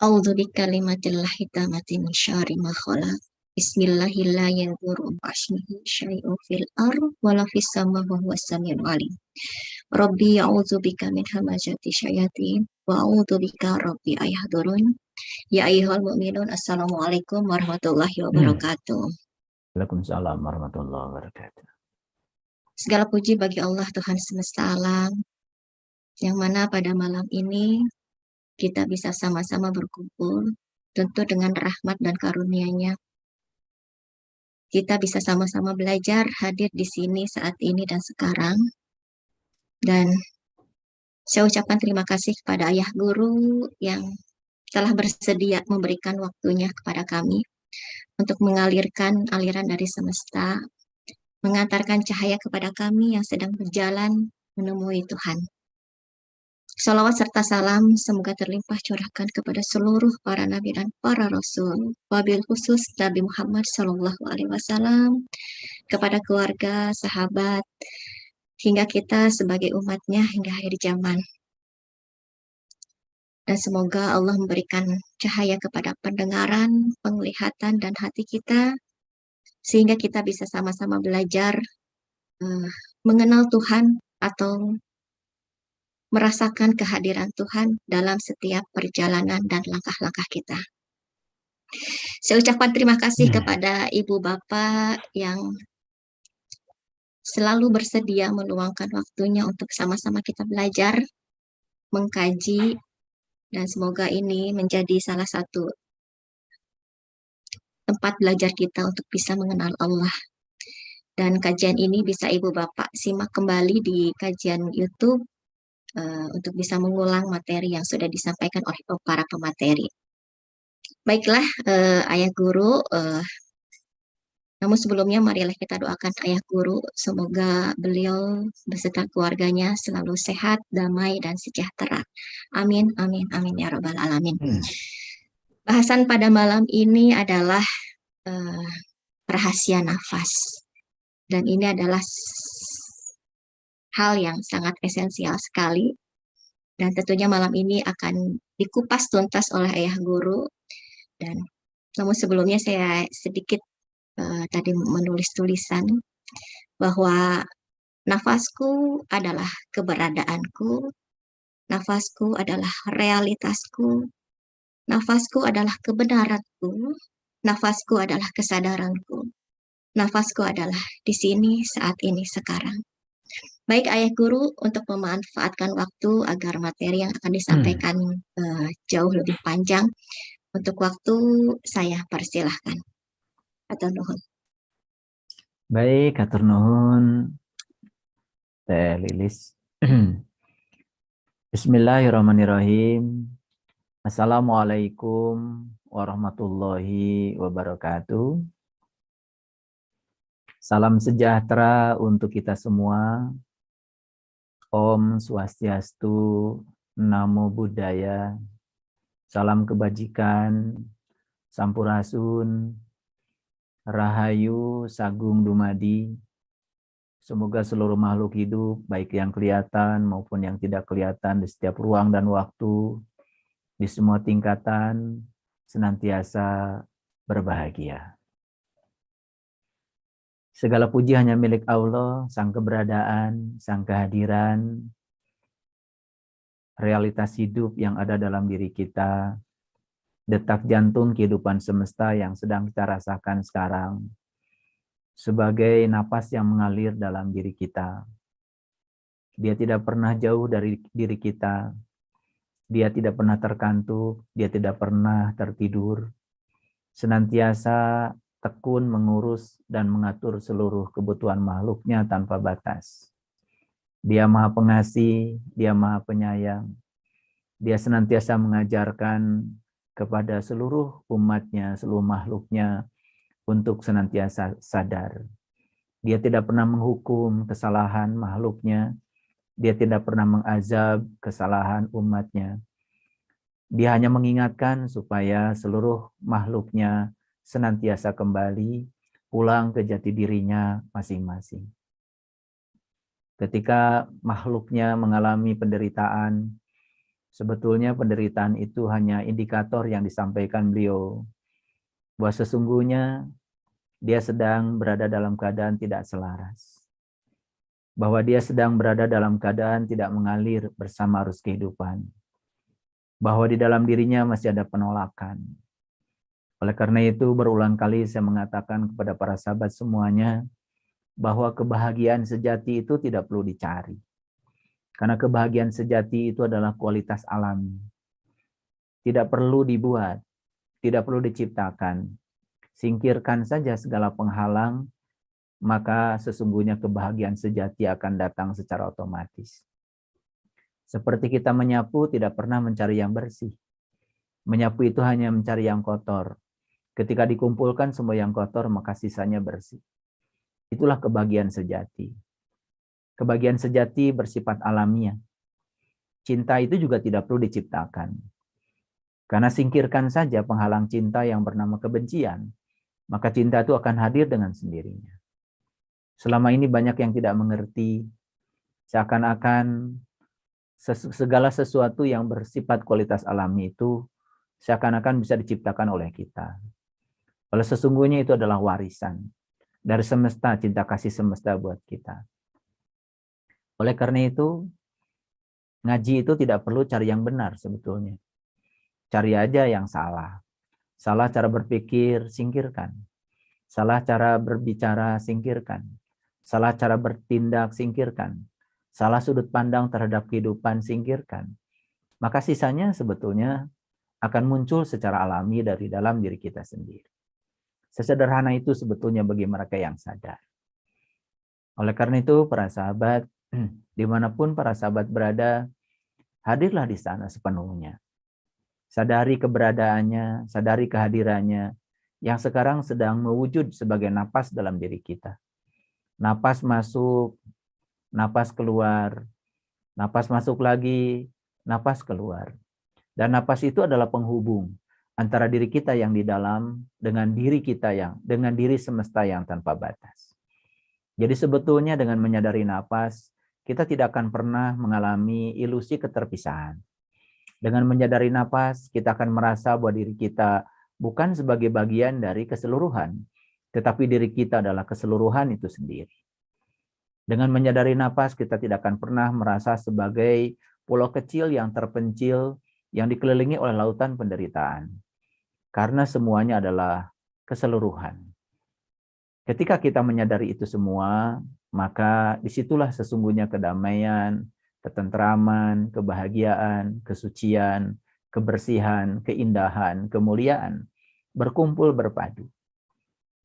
A'udzu bikalimatillahi tammati min syarri ma khalaq. Bismillahirrahmanirrahim. Syai'un fil ar wala fis sama wa huwas samiul alim. Rabbi a'udzu bika min hamazati syayatin wa a'udzu bika rabbi ayahdurun. Ya ayyuhal mu'minun, assalamualaikum warahmatullahi wabarakatuh. Waalaikumsalam warahmatullahi wabarakatuh. Segala puji bagi Allah Tuhan semesta alam, yang mana pada malam ini kita bisa sama-sama berkumpul, tentu dengan rahmat dan karunia-Nya. Kita bisa sama-sama belajar, hadir di sini saat ini dan sekarang. Dan saya ucapkan terima kasih kepada Ayah Guru yang telah bersedia memberikan waktunya kepada kami untuk mengalirkan aliran dari semesta, mengantarkan cahaya kepada kami yang sedang berjalan menemui Tuhan. Salawat serta salam semoga terlimpah curahkan kepada seluruh para nabi dan para rasul, wabil khusus Nabi Muhammad SAW, kepada keluarga, sahabat, hingga kita sebagai umatnya hingga akhir zaman. Dan semoga Allah memberikan cahaya kepada pendengaran, penglihatan, dan hati kita, sehingga kita bisa sama-sama belajar mengenal Tuhan atau merasakan kehadiran Tuhan dalam setiap perjalanan dan langkah-langkah kita. Saya ucapkan terima kasih kepada Ibu Bapak yang selalu bersedia meluangkan waktunya untuk sama-sama kita belajar, mengkaji, dan semoga ini menjadi salah satu tempat belajar kita untuk bisa mengenal Allah. Dan kajian ini bisa Ibu Bapak simak kembali di kajian YouTube untuk bisa mengulang materi yang sudah disampaikan oleh para pemateri. Baiklah, Ayah Guru, namun sebelumnya marilah kita doakan Ayah Guru, semoga beliau beserta keluarganya selalu sehat, damai, dan sejahtera. Amin, amin, amin ya Rabbal Alamin. Bahasan pada malam ini adalah rahasia nafas. Dan ini adalah hal yang sangat esensial sekali. Dan tentunya malam ini akan dikupas tuntas oleh Ayah Guru. Dan namun sebelumnya saya sedikit tadi menulis tulisan bahwa nafasku adalah keberadaanku, nafasku adalah realitasku, nafasku adalah kebenaranku, nafasku adalah kesadaranku, nafasku adalah di sini, saat ini, sekarang. Baik Ayah Guru, untuk memanfaatkan waktu agar materi yang akan disampaikan jauh lebih panjang, untuk waktu saya persilahkan. Atur nuhun. Baik, atur nuhun Teh Lilis. Bismillahirrahmanirrahim. Assalamualaikum warahmatullahi wabarakatuh. Salam sejahtera untuk kita semua. Om Swastiastu, Namo Buddhaya, salam kebajikan, Sampurasun, Rahayu, Sagung Dumadi. Semoga seluruh makhluk hidup, baik yang kelihatan maupun yang tidak kelihatan di setiap ruang dan waktu, di semua tingkatan, senantiasa berbahagia. Segala puji hanya milik Allah, Sang keberadaan, Sang kehadiran, realitas hidup yang ada dalam diri kita, detak jantung kehidupan semesta yang sedang kita rasakan sekarang, sebagai napas yang mengalir dalam diri kita. Dia tidak pernah jauh dari diri kita, dia tidak pernah terkantuk, dia tidak pernah tertidur, senantiasa tekun mengurus dan mengatur seluruh kebutuhan makhluknya tanpa batas. Dia Maha Pengasih, Dia Maha Penyayang. Dia senantiasa mengajarkan kepada seluruh umatnya, seluruh makhluknya untuk senantiasa sadar. Dia tidak pernah menghukum kesalahan makhluknya. Dia tidak pernah mengazab kesalahan umatnya. Dia hanya mengingatkan supaya seluruh makhluknya senantiasa kembali pulang ke jati dirinya masing-masing. Ketika makhluknya mengalami penderitaan, Sebetulnya penderitaan itu hanya indikator yang disampaikan beliau, bahwa sesungguhnya dia sedang berada dalam keadaan tidak selaras. Bahwa dia sedang berada dalam keadaan tidak mengalir bersama arus kehidupan. Bahwa di dalam dirinya masih ada penolakan. Oleh karena itu berulang kali saya mengatakan kepada para sahabat semuanya, bahwa kebahagiaan sejati itu tidak perlu dicari. Karena kebahagiaan sejati itu adalah kualitas alami. Tidak perlu dibuat, tidak perlu diciptakan. Singkirkan saja segala penghalang, maka sesungguhnya kebahagiaan sejati akan datang secara otomatis. Seperti kita menyapu tidak pernah mencari yang bersih. Menyapu itu hanya mencari yang kotor. Ketika dikumpulkan semua yang kotor, maka sisanya bersih. Itulah kebahagiaan sejati. Kebahagiaan sejati bersifat alamiah. Cinta itu juga tidak perlu diciptakan. Karena singkirkan saja penghalang cinta yang bernama kebencian, maka cinta itu akan hadir dengan sendirinya. Selama ini banyak yang tidak mengerti, seakan-akan segala sesuatu yang bersifat kualitas alami itu seakan-akan bisa diciptakan oleh kita. Kalau sesungguhnya itu adalah warisan dari semesta, cinta kasih semesta buat kita. Oleh karena itu, ngaji itu tidak perlu cari yang benar sebetulnya. Cari aja yang salah. Salah cara berpikir, singkirkan. Salah cara berbicara, singkirkan. Salah cara bertindak, singkirkan. Salah sudut pandang terhadap kehidupan, singkirkan. Maka sisanya sebetulnya akan muncul secara alami dari dalam diri kita sendiri. Sesederhana itu sebetulnya bagi mereka yang sadar. Oleh karena itu, para sahabat, dimanapun para sahabat berada, hadirlah di sana sepenuhnya. Sadari keberadaannya, sadari kehadirannya, yang sekarang sedang mewujud sebagai napas dalam diri kita. Napas masuk, napas keluar, napas masuk lagi, napas keluar. Dan napas itu adalah penghubung antara diri kita yang di dalam dengan diri kita dengan diri semesta yang tanpa batas. Jadi sebetulnya dengan menyadari napas, kita tidak akan pernah mengalami ilusi keterpisahan. Dengan menyadari napas, kita akan merasa bahwa diri kita bukan sebagai bagian dari keseluruhan, tetapi diri kita adalah keseluruhan itu sendiri. Dengan menyadari napas, kita tidak akan pernah merasa sebagai pulau kecil yang terpencil, yang dikelilingi oleh lautan penderitaan. Karena semuanya adalah keseluruhan. Ketika kita menyadari itu semua, maka disitulah sesungguhnya kedamaian, ketentraman, kebahagiaan, kesucian, kebersihan, keindahan, kemuliaan berkumpul berpadu.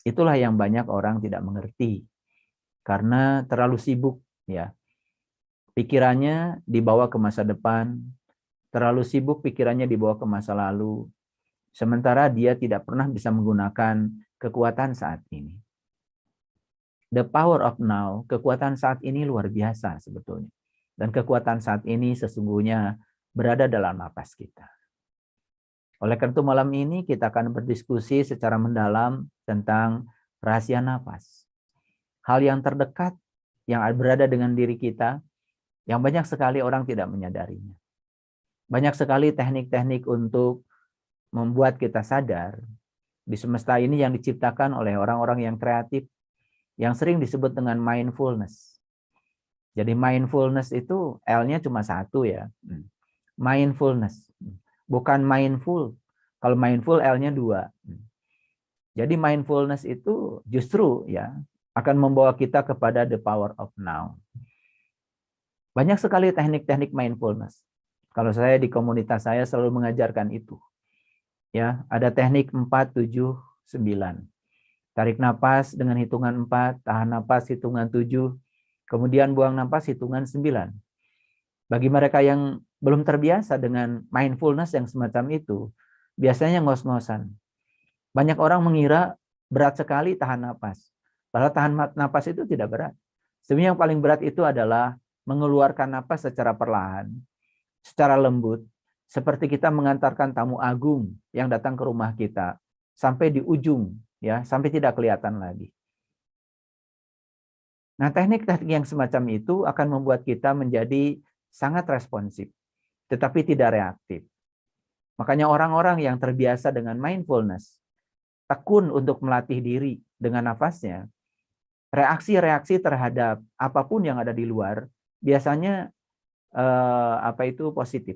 Itulah yang banyak orang tidak mengerti karena terlalu sibuk, ya. Pikirannya dibawa ke masa depan, terlalu sibuk pikirannya dibawa ke masa lalu, sementara dia tidak pernah bisa menggunakan kekuatan saat ini. The power of now, kekuatan saat ini luar biasa sebetulnya. Dan kekuatan saat ini sesungguhnya berada dalam napas kita. Oleh karena itu malam ini kita akan berdiskusi secara mendalam tentang rahasia napas. Hal yang terdekat yang berada dengan diri kita, yang banyak sekali orang tidak menyadarinya. Banyak sekali teknik-teknik untuk membuat kita sadar di semesta ini yang diciptakan oleh orang-orang yang kreatif, yang sering disebut dengan mindfulness. Jadi mindfulness itu L-nya cuma satu ya. Mindfulness. Bukan mindful. Kalau mindful L-nya 2. Jadi mindfulness itu justru ya akan membawa kita kepada the power of now. Banyak sekali teknik-teknik mindfulness. Kalau saya di komunitas saya selalu mengajarkan itu. Ya, ada teknik 4, 7, 9. Tarik napas dengan hitungan 4, tahan napas hitungan 7, kemudian buang napas hitungan 9. Bagi mereka yang belum terbiasa dengan mindfulness yang semacam itu, biasanya ngos-ngosan. Banyak orang mengira berat sekali tahan napas. Padahal tahan napas itu tidak berat. Sebenarnya yang paling berat itu adalah mengeluarkan napas secara perlahan, secara lembut, seperti kita mengantarkan tamu agung yang datang ke rumah kita sampai di ujung, ya, sampai tidak kelihatan lagi. Nah, teknik-teknik yang semacam itu akan membuat kita menjadi sangat responsif. tetapi tidak reaktif. Makanya orang-orang yang terbiasa dengan mindfulness, tekun untuk melatih diri dengan nafasnya, reaksi-reaksi terhadap apapun yang ada di luar biasanya positif,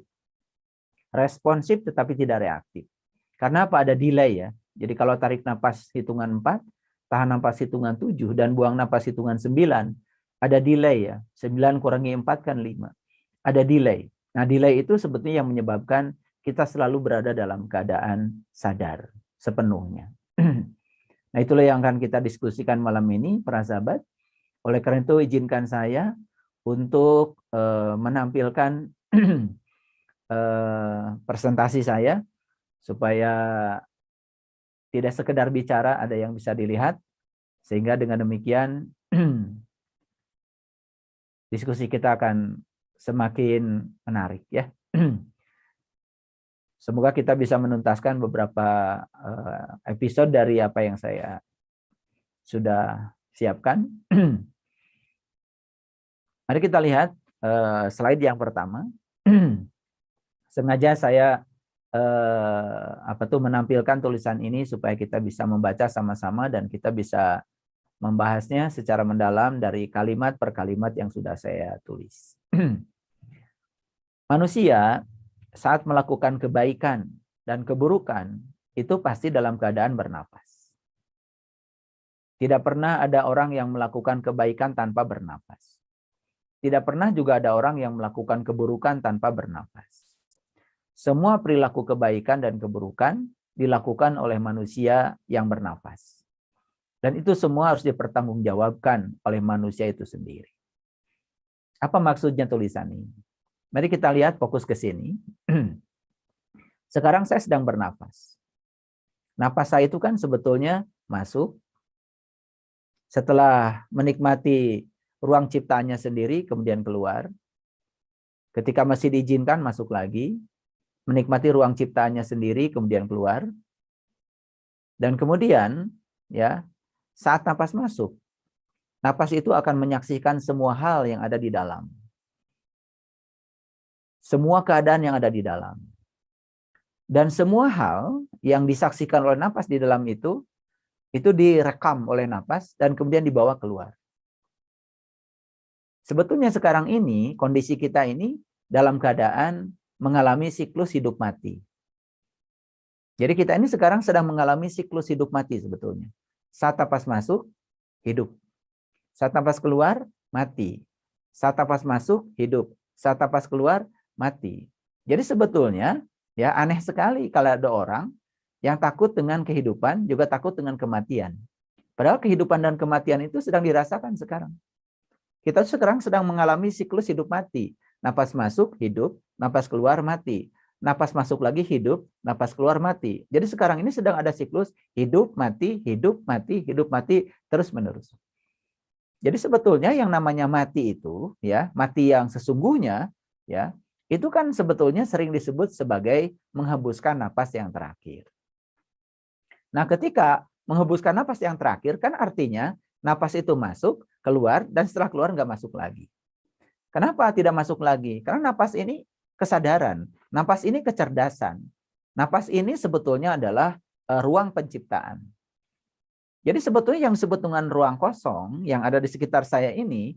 responsif tetapi tidak reaktif. Karena apa? Ada delay ya. Jadi kalau tarik napas hitungan 4, tahan napas hitungan 7, dan buang napas hitungan 9, ada delay ya. 9 kurangi 4 kan 5. Ada delay. Nah, delay itu sebetulnya yang menyebabkan kita selalu berada dalam keadaan sadar sepenuhnya. Nah, itulah yang akan kita diskusikan malam ini, para sahabat. Oleh karena itu, izinkan saya untuk menampilkan presentasi saya, supaya tidak sekedar bicara, ada yang bisa dilihat, sehingga dengan demikian diskusi kita akan semakin menarik ya. Semoga kita bisa menuntaskan beberapa episode dari apa yang saya sudah siapkan. Mari kita lihat slide yang pertama. Sengaja saya menampilkan tulisan ini supaya kita bisa membaca sama-sama dan kita bisa membahasnya secara mendalam dari kalimat per kalimat yang sudah saya tulis. Manusia saat melakukan kebaikan dan keburukan itu pasti dalam keadaan bernapas. Tidak pernah ada orang yang melakukan kebaikan tanpa bernapas. Tidak pernah juga ada orang yang melakukan keburukan tanpa bernapas. Semua perilaku kebaikan dan keburukan dilakukan oleh manusia yang bernapas. Dan itu semua harus dipertanggungjawabkan oleh manusia itu sendiri. Apa maksudnya tulisan ini? Mari kita lihat, fokus ke sini. Sekarang saya sedang bernafas. Napas saya itu kan sebetulnya masuk. Setelah menikmati ruang ciptaannya sendiri, kemudian keluar. Ketika masih diizinkan, masuk lagi. Menikmati ruang ciptaannya sendiri, kemudian keluar. Dan kemudian, ya, saat napas masuk, napas itu akan menyaksikan semua hal yang ada di dalam. Semua keadaan yang ada di dalam. Dan semua hal yang disaksikan oleh napas di dalam itu direkam oleh napas dan kemudian dibawa keluar. Sebetulnya sekarang ini, kondisi kita ini dalam keadaan mengalami siklus hidup mati. Jadi kita ini sekarang sedang mengalami siklus hidup mati sebetulnya. Saat napas masuk, hidup. Saat napas keluar, mati. Saat napas masuk, hidup. Saat napas keluar, mati. Jadi sebetulnya ya aneh sekali kalau ada orang yang takut dengan kehidupan juga takut dengan kematian. Padahal kehidupan dan kematian itu sedang dirasakan sekarang. Kita sekarang sedang mengalami siklus hidup mati. Napas masuk, hidup. Napas keluar, mati. Napas masuk lagi, hidup. Napas keluar, mati. Jadi sekarang ini sedang ada siklus hidup, mati, terus menerus. Jadi sebetulnya yang namanya mati itu, ya mati yang sesungguhnya, ya itu kan sebetulnya sering disebut sebagai menghembuskan napas yang terakhir. Nah, ketika menghembuskan napas yang terakhir, kan artinya napas itu masuk, keluar, dan setelah keluar nggak masuk lagi. Kenapa tidak masuk lagi? Karena napas ini kesadaran, napas ini kecerdasan. Napas ini sebetulnya adalah ruang penciptaan. Jadi sebetulnya yang disebut dengan ruang kosong yang ada di sekitar saya ini,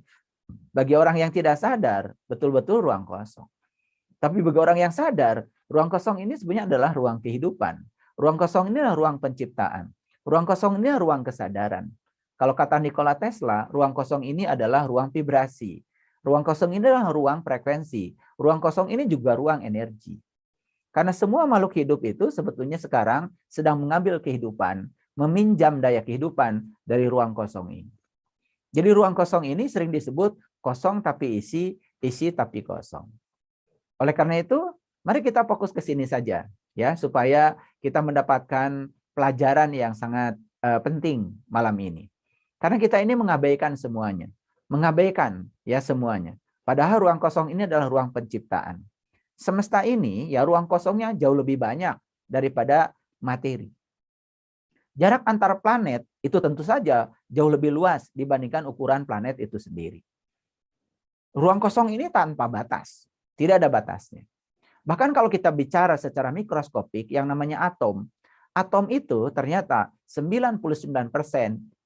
bagi orang yang tidak sadar, betul-betul ruang kosong. Tapi bagi orang yang sadar, ruang kosong ini sebenarnya adalah ruang kehidupan. Ruang kosong ini adalah ruang penciptaan. Ruang kosong ini adalah ruang kesadaran. Kalau kata Nikola Tesla, ruang kosong ini adalah ruang vibrasi. Ruang kosong ini adalah ruang frekuensi. Ruang kosong ini juga ruang energi. Karena semua makhluk hidup itu sebetulnya sekarang sedang mengambil kehidupan, meminjam daya kehidupan dari ruang kosong ini. Jadi ruang kosong ini sering disebut kosong tapi isi, isi tapi kosong. Oleh karena itu, mari kita fokus ke sini saja, ya, supaya kita mendapatkan pelajaran yang sangat penting malam ini. Karena kita ini mengabaikan semuanya, mengabaikan ya semuanya. Padahal ruang kosong ini adalah ruang penciptaan. Semesta ini, ya ruang kosongnya jauh lebih banyak daripada materi. Jarak antar planet itu tentu saja jauh lebih luas dibandingkan ukuran planet itu sendiri. Ruang kosong ini tanpa batas. Tidak ada batasnya. Bahkan kalau kita bicara secara mikroskopik yang namanya atom, atom itu ternyata 99%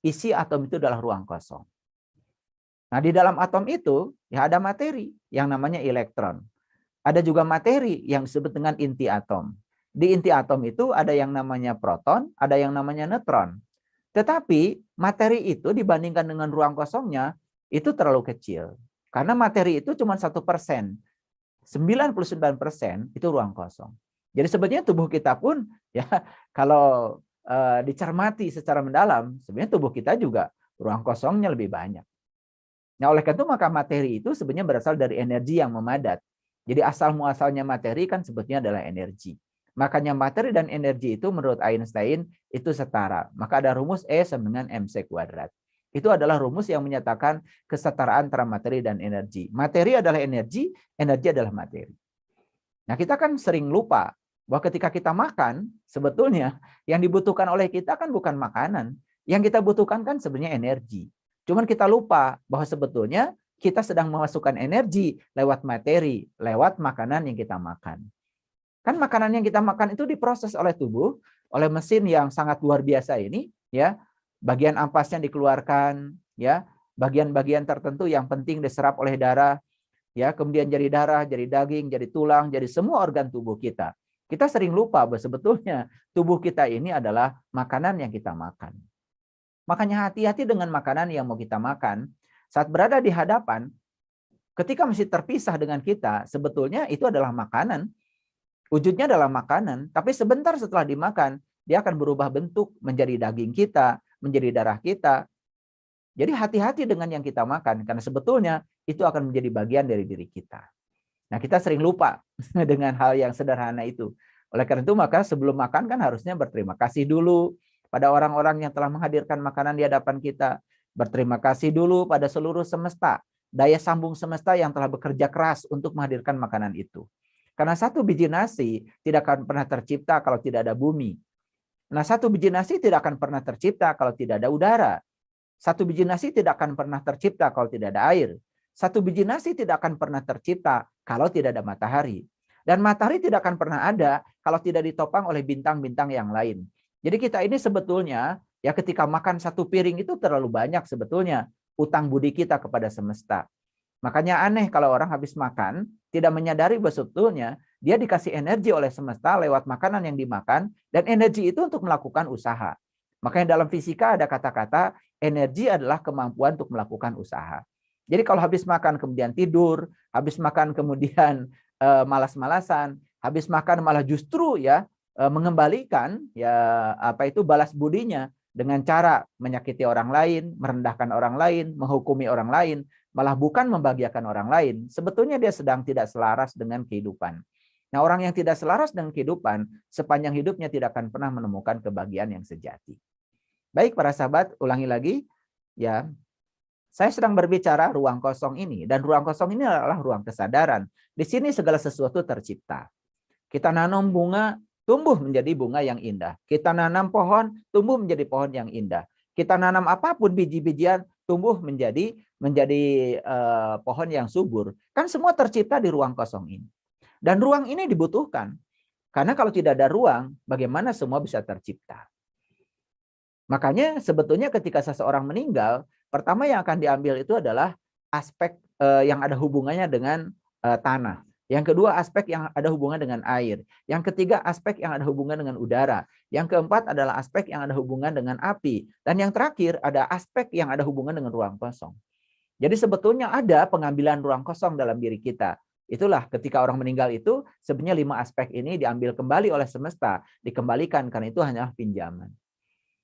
isi atom itu adalah ruang kosong. Nah, di dalam atom itu ya ada materi yang namanya elektron. Ada juga materi yang disebut dengan inti atom. Di inti atom itu ada yang namanya proton, ada yang namanya neutron. Tetapi materi itu dibandingkan dengan ruang kosongnya itu terlalu kecil. Karena materi itu cuma 1%. 99% itu ruang kosong. Jadi sebetulnya tubuh kita pun ya kalau dicermati secara mendalam, sebenarnya tubuh kita juga ruang kosongnya lebih banyak. Nah, oleh karena itu maka materi itu sebenarnya berasal dari energi yang memadat. Jadi asal muasalnya materi kan sebetulnya adalah energi. Makanya materi dan energi itu menurut Einstein itu setara. Maka ada rumus E sama dengan mc kuadrat. Itu adalah rumus yang menyatakan kesetaraan antara materi dan energi. Materi adalah energi, energi adalah materi. Nah, kita kan sering lupa bahwa ketika kita makan, sebetulnya yang dibutuhkan oleh kita kan bukan makanan. Yang kita butuhkan kan sebenarnya energi. Cuman kita lupa bahwa sebetulnya kita sedang memasukkan energi lewat materi, lewat makanan yang kita makan. Kan makanan yang kita makan itu diproses oleh tubuh, oleh mesin yang sangat luar biasa ini, ya. Bagian ampasnya dikeluarkan, ya. Bagian-bagian tertentu yang penting diserap oleh darah, ya. Kemudian jadi darah, jadi daging, jadi tulang, jadi semua organ tubuh kita. Kita sering lupa bahwa sebetulnya tubuh kita ini adalah makanan yang kita makan. Makanya hati-hati dengan makanan yang mau kita makan. Saat berada di hadapan, ketika masih terpisah dengan kita, sebetulnya itu adalah makanan. Wujudnya adalah makanan, tapi sebentar setelah dimakan, dia akan berubah bentuk menjadi daging kita, menjadi darah kita. Jadi hati-hati dengan yang kita makan, karena sebetulnya itu akan menjadi bagian dari diri kita. Nah, kita sering lupa dengan hal yang sederhana itu. Oleh karena itu, maka sebelum makan kan harusnya berterima kasih dulu pada orang-orang yang telah menghadirkan makanan di hadapan kita. Berterima kasih dulu pada seluruh semesta, daya sambung semesta yang telah bekerja keras untuk menghadirkan makanan itu. Karena satu biji nasi tidak akan pernah tercipta kalau tidak ada bumi. Nah, satu biji nasi tidak akan pernah tercipta kalau tidak ada udara. Satu biji nasi tidak akan pernah tercipta kalau tidak ada air. Satu biji nasi tidak akan pernah tercipta kalau tidak ada matahari. Dan matahari tidak akan pernah ada kalau tidak ditopang oleh bintang-bintang yang lain. Jadi kita ini sebetulnya, ya ketika makan satu piring itu terlalu banyak sebetulnya utang budi kita kepada semesta. Makanya aneh kalau orang habis makan, tidak menyadari bahwa sebetulnya dia dikasih energi oleh semesta lewat makanan yang dimakan, dan energi itu untuk melakukan usaha. Makanya dalam fisika ada kata-kata, energi adalah kemampuan untuk melakukan usaha. Jadi kalau habis makan kemudian tidur, habis makan kemudian malas-malasan, habis makan malah justru ya mengembalikan ya balas budinya dengan cara menyakiti orang lain, merendahkan orang lain, menghukumi orang lain, malah bukan membahagiakan orang lain. Sebetulnya dia sedang tidak selaras dengan kehidupan. Nah, orang yang tidak selaras dengan kehidupan sepanjang hidupnya tidak akan pernah menemukan kebahagiaan yang sejati. Baik para sahabat, ulangi lagi ya. Saya sedang berbicara ruang kosong ini, dan ruang kosong ini adalah ruang kesadaran. Di sini segala sesuatu tercipta. Kita nanam bunga, tumbuh menjadi bunga yang indah. Kita nanam pohon, tumbuh menjadi pohon yang indah. Kita nanam apapun biji-bijian, tumbuh menjadi pohon yang subur. Kan semua tercipta di ruang kosong ini. Dan ruang ini dibutuhkan. Karena kalau tidak ada ruang, bagaimana semua bisa tercipta? Makanya sebetulnya ketika seseorang meninggal, pertama yang akan diambil itu adalah aspek yang ada hubungannya dengan tanah. Yang kedua, aspek yang ada hubungan dengan air. Yang ketiga, aspek yang ada hubungan dengan udara. Yang keempat adalah aspek yang ada hubungan dengan api. Dan yang terakhir, ada aspek yang ada hubungan dengan ruang kosong. Jadi sebetulnya ada pengambilan ruang kosong dalam diri kita. Itulah ketika orang meninggal itu, sebenarnya 5 aspek ini diambil kembali oleh semesta, dikembalikan karena itu hanyalah pinjaman.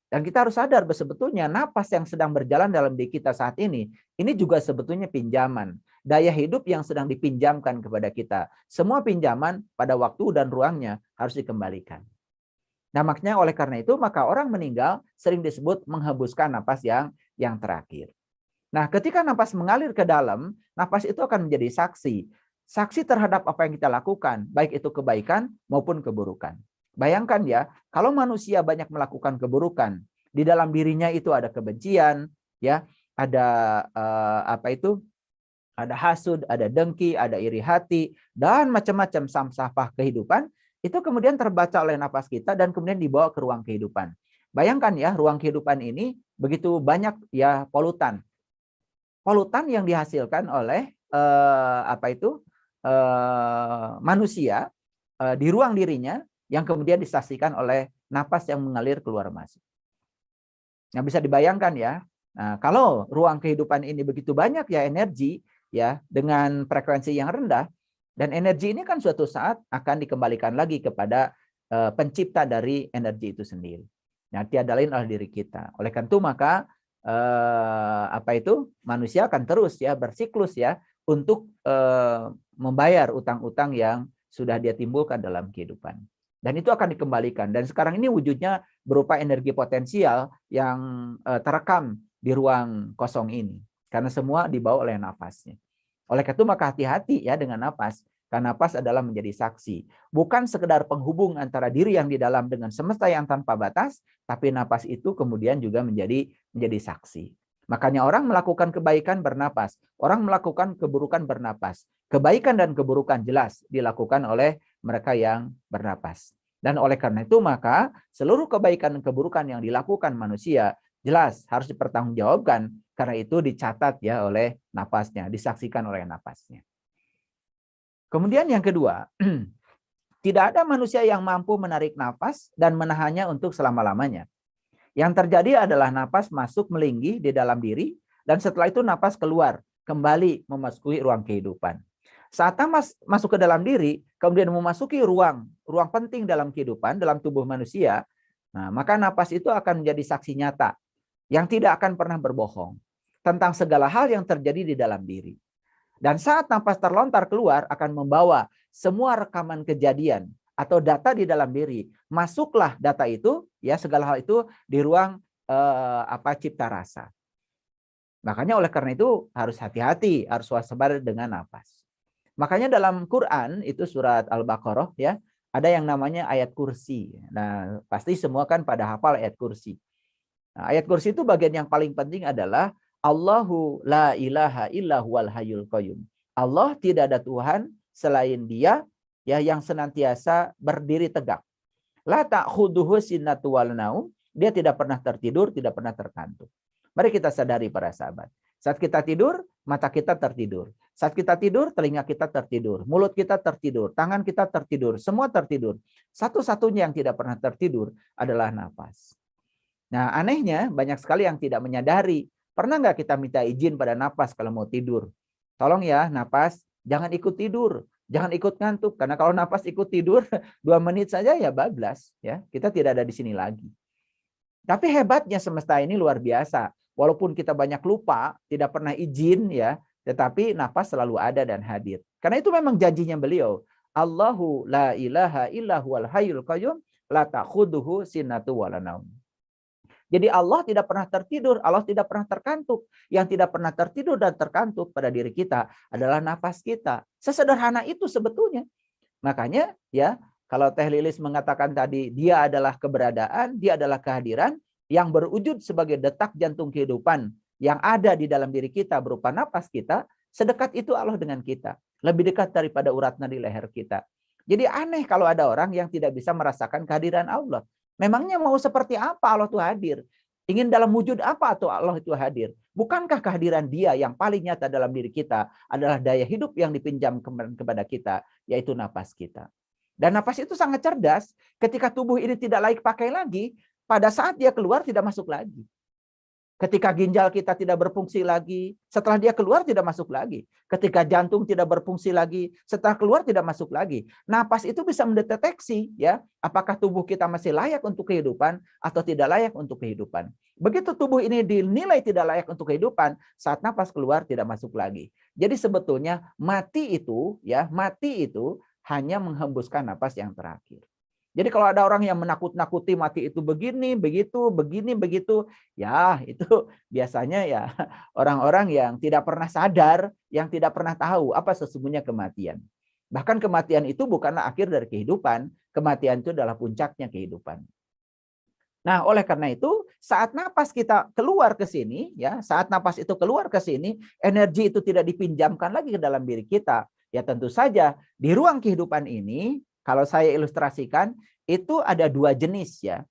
Dan kita harus sadar bahwa sebetulnya napas yang sedang berjalan dalam diri kita saat ini juga sebetulnya pinjaman. Daya hidup yang sedang dipinjamkan kepada kita. Semua pinjaman pada waktu dan ruangnya harus dikembalikan. Nah, makanya oleh karena itu, maka orang meninggal sering disebut menghembuskan napas yang terakhir. Nah, ketika napas mengalir ke dalam, napas itu akan menjadi saksi. Saksi terhadap apa yang kita lakukan, baik itu kebaikan maupun keburukan. Bayangkan ya, kalau manusia banyak melakukan keburukan, di dalam dirinya itu ada kebencian, ya, ada ada hasud, ada dengki, ada iri hati, dan macam-macam sampah kehidupan, itu kemudian terbaca oleh napas kita dan kemudian dibawa ke ruang kehidupan. Bayangkan ya, ruang kehidupan ini begitu banyak ya polutan. Polutan yang dihasilkan oleh manusia di ruang dirinya yang kemudian disaksikan oleh napas yang mengalir keluar masuk. Nah, bisa dibayangkan ya. Nah, kalau ruang kehidupan ini begitu banyak ya energi ya dengan frekuensi yang rendah, dan energi ini kan suatu saat akan dikembalikan lagi kepada pencipta dari energi itu sendiri. Nah, tiada lain adalah diri kita. Oleh karena itu maka manusia akan terus ya bersiklus ya untuk membayar utang-utang yang sudah dia timbulkan dalam kehidupan. Dan itu akan dikembalikan. Dan sekarang ini wujudnya berupa energi potensial yang terekam di ruang kosong ini. Karena semua dibawa oleh napasnya. Oleh karena itu maka hati-hati ya dengan napas. Karena napas adalah menjadi saksi. Bukan sekedar penghubung antara diri yang di dalam dengan semesta yang tanpa batas, tapi napas itu kemudian juga menjadi saksi. Makanya orang melakukan kebaikan bernapas. Orang melakukan keburukan bernapas. Kebaikan dan keburukan jelas dilakukan oleh mereka yang bernapas. Dan oleh karena itu maka seluruh kebaikan dan keburukan yang dilakukan manusia jelas harus dipertanggungjawabkan, karena itu dicatat ya oleh napasnya, disaksikan oleh napasnya. Kemudian yang kedua, tidak ada manusia yang mampu menarik napas dan menahannya untuk selama-lamanya. Yang terjadi adalah napas masuk melinggi di dalam diri, dan setelah itu napas keluar, kembali memasuki ruang kehidupan. Saat napas masuk ke dalam diri, kemudian memasuki ruang penting dalam kehidupan, dalam tubuh manusia, nah, maka napas itu akan menjadi saksi nyata yang tidak akan pernah berbohong tentang segala hal yang terjadi di dalam diri. Dan saat napas terlontar keluar akan membawa semua rekaman kejadian atau data di dalam diri. Masuklah data itu, ya segala hal itu di ruang cipta rasa. Makanya oleh karena itu harus hati-hati, harus waspada dengan napas. Makanya dalam Quran itu surat Al-Baqarah ya, ada yang namanya ayat kursi. Nah, pasti semua kan pada hafal ayat kursi. Nah, ayat kursi itu bagian yang paling penting adalah Allahu la ilaha illa huwal hayyul qayyum. Allah tidak ada Tuhan selain Dia ya yang senantiasa berdiri tegak. La ta'khuduhu sinatu wal naum. Dia tidak pernah tertidur, tidak pernah terkantuk. Mari kita sadari para sahabat. Saat kita tidur, mata kita tertidur. Saat kita tidur, telinga kita tertidur. Mulut kita tertidur. Tangan kita tertidur. Semua tertidur. Satu-satunya yang tidak pernah tertidur adalah nafas. Nah, anehnya banyak sekali yang tidak menyadari. Pernah nggak kita minta izin pada nafas kalau mau tidur? Tolong ya, nafas, jangan ikut tidur. Jangan ikut ngantuk. Karena kalau nafas ikut tidur, 2 menit saja ya bablas. Ya, kita tidak ada di sini lagi. Tapi hebatnya semesta ini luar biasa. Walaupun kita banyak lupa, tidak pernah izin ya, tetapi nafas selalu ada dan hadir. Karena itu memang janjinya beliau. Allahu la ilaha illa huwal hayyul qayyum la ta'khuduhu sinatu wala naum. Jadi Allah tidak pernah tertidur, Allah tidak pernah terkantuk. Yang tidak pernah tertidur dan terkantuk pada diri kita adalah nafas kita. Sesederhana itu sebetulnya. Makanya ya, kalau Teh Lilis mengatakan tadi, dia adalah keberadaan, dia adalah kehadiran yang berwujud sebagai detak jantung kehidupan yang ada di dalam diri kita berupa napas kita, sedekat itu Allah dengan kita. Lebih dekat daripada urat nadi leher kita. Jadi aneh kalau ada orang yang tidak bisa merasakan kehadiran Allah. Memangnya mau seperti apa Allah itu hadir? Ingin dalam wujud apa atau Allah itu hadir? Bukankah kehadiran Dia yang paling nyata dalam diri kita adalah daya hidup yang dipinjam kepada kita, yaitu napas kita. Dan napas itu sangat cerdas. Ketika tubuh ini tidak layak pakai lagi, pada saat dia keluar tidak masuk lagi. Ketika ginjal kita tidak berfungsi lagi, setelah dia keluar tidak masuk lagi. Ketika jantung tidak berfungsi lagi, setelah keluar tidak masuk lagi. Napas itu bisa mendeteksi ya, apakah tubuh kita masih layak untuk kehidupan atau tidak layak untuk kehidupan. Begitu tubuh ini dinilai tidak layak untuk kehidupan, saat napas keluar tidak masuk lagi. Jadi sebetulnya mati itu hanya menghembuskan napas yang terakhir. Jadi kalau ada orang yang menakut-nakuti mati itu begini, begitu, ya itu biasanya ya orang-orang yang tidak pernah sadar, yang tidak pernah tahu apa sesungguhnya kematian. Bahkan kematian itu bukanlah akhir dari kehidupan, kematian itu adalah puncaknya kehidupan. Nah, oleh karena itu, saat napas kita keluar ke sini, ya, saat napas itu keluar ke sini, energi itu tidak dipinjamkan lagi ke dalam diri kita. Ya, tentu saja di ruang kehidupan ini, kalau saya ilustrasikan, itu ada dua jenis, ya.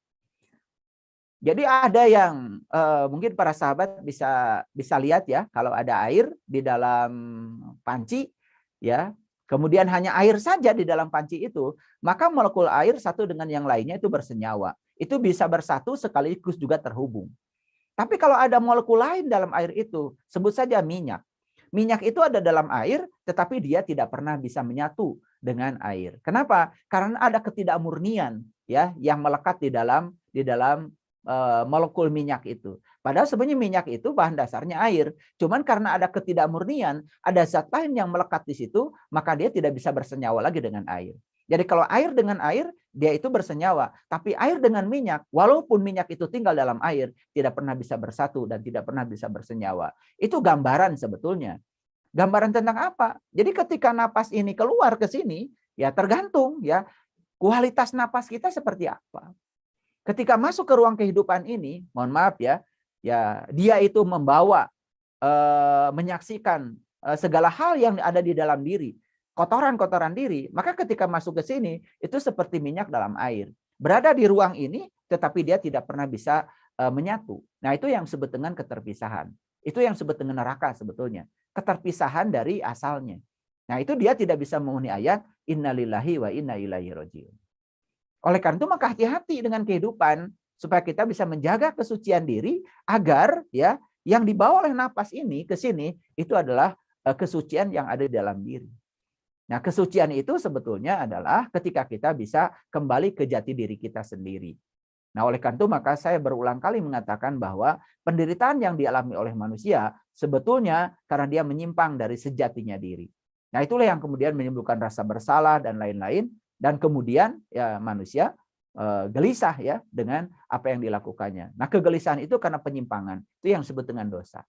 Jadi ada yang mungkin para sahabat bisa lihat, ya, kalau ada air di dalam panci, ya, kemudian hanya air saja di dalam panci itu, maka molekul air satu dengan yang lainnya itu bersenyawa. Itu bisa bersatu sekaligus juga terhubung. Tapi kalau ada molekul lain dalam air itu, sebut saja minyak. Minyak itu ada dalam air, tetapi dia tidak pernah bisa menyatu dengan air. Kenapa? Karena ada ketidakmurnian, ya, yang melekat di dalam molekul minyak itu. Padahal sebenarnya minyak itu bahan dasarnya air. Cuman karena ada ketidakmurnian, ada zat lain yang melekat di situ, maka dia tidak bisa bersenyawa lagi dengan air. Jadi kalau air dengan air, dia itu bersenyawa. Tapi air dengan minyak, walaupun minyak itu tinggal dalam air, tidak pernah bisa bersatu dan tidak pernah bisa bersenyawa. Itu gambaran sebetulnya. Gambaran tentang apa? Jadi ketika napas ini keluar ke sini, ya tergantung, ya, kualitas napas kita seperti apa. Ketika masuk ke ruang kehidupan ini, mohon maaf, ya, dia itu membawa, menyaksikan segala hal yang ada di dalam diri, kotoran-kotoran diri, maka ketika masuk ke sini, itu seperti minyak dalam air. Berada di ruang ini, tetapi dia tidak pernah bisa menyatu. Nah, itu yang disebut dengan keterpisahan. Itu yang disebut dengan neraka sebetulnya. Keterpisahan dari asalnya. Nah, itu dia tidak bisa memenuhi ayat, innalillahi wa inna ilaihi rajiun. Oleh karena itu, maka hati-hati dengan kehidupan, supaya kita bisa menjaga kesucian diri, agar, ya, yang dibawa oleh napas ini ke sini, itu adalah kesucian yang ada di dalam diri. Nah, kesucian itu sebetulnya adalah ketika kita bisa kembali ke jati diri kita sendiri. Nah, oleh karena itu maka saya berulang kali mengatakan bahwa penderitaan yang dialami oleh manusia sebetulnya karena dia menyimpang dari sejatinya diri. Nah, itulah yang kemudian menimbulkan rasa bersalah dan lain-lain, dan kemudian ya manusia gelisah, ya, dengan apa yang dilakukannya. Nah, kegelisahan itu karena penyimpangan. Itu yang disebut dengan dosa.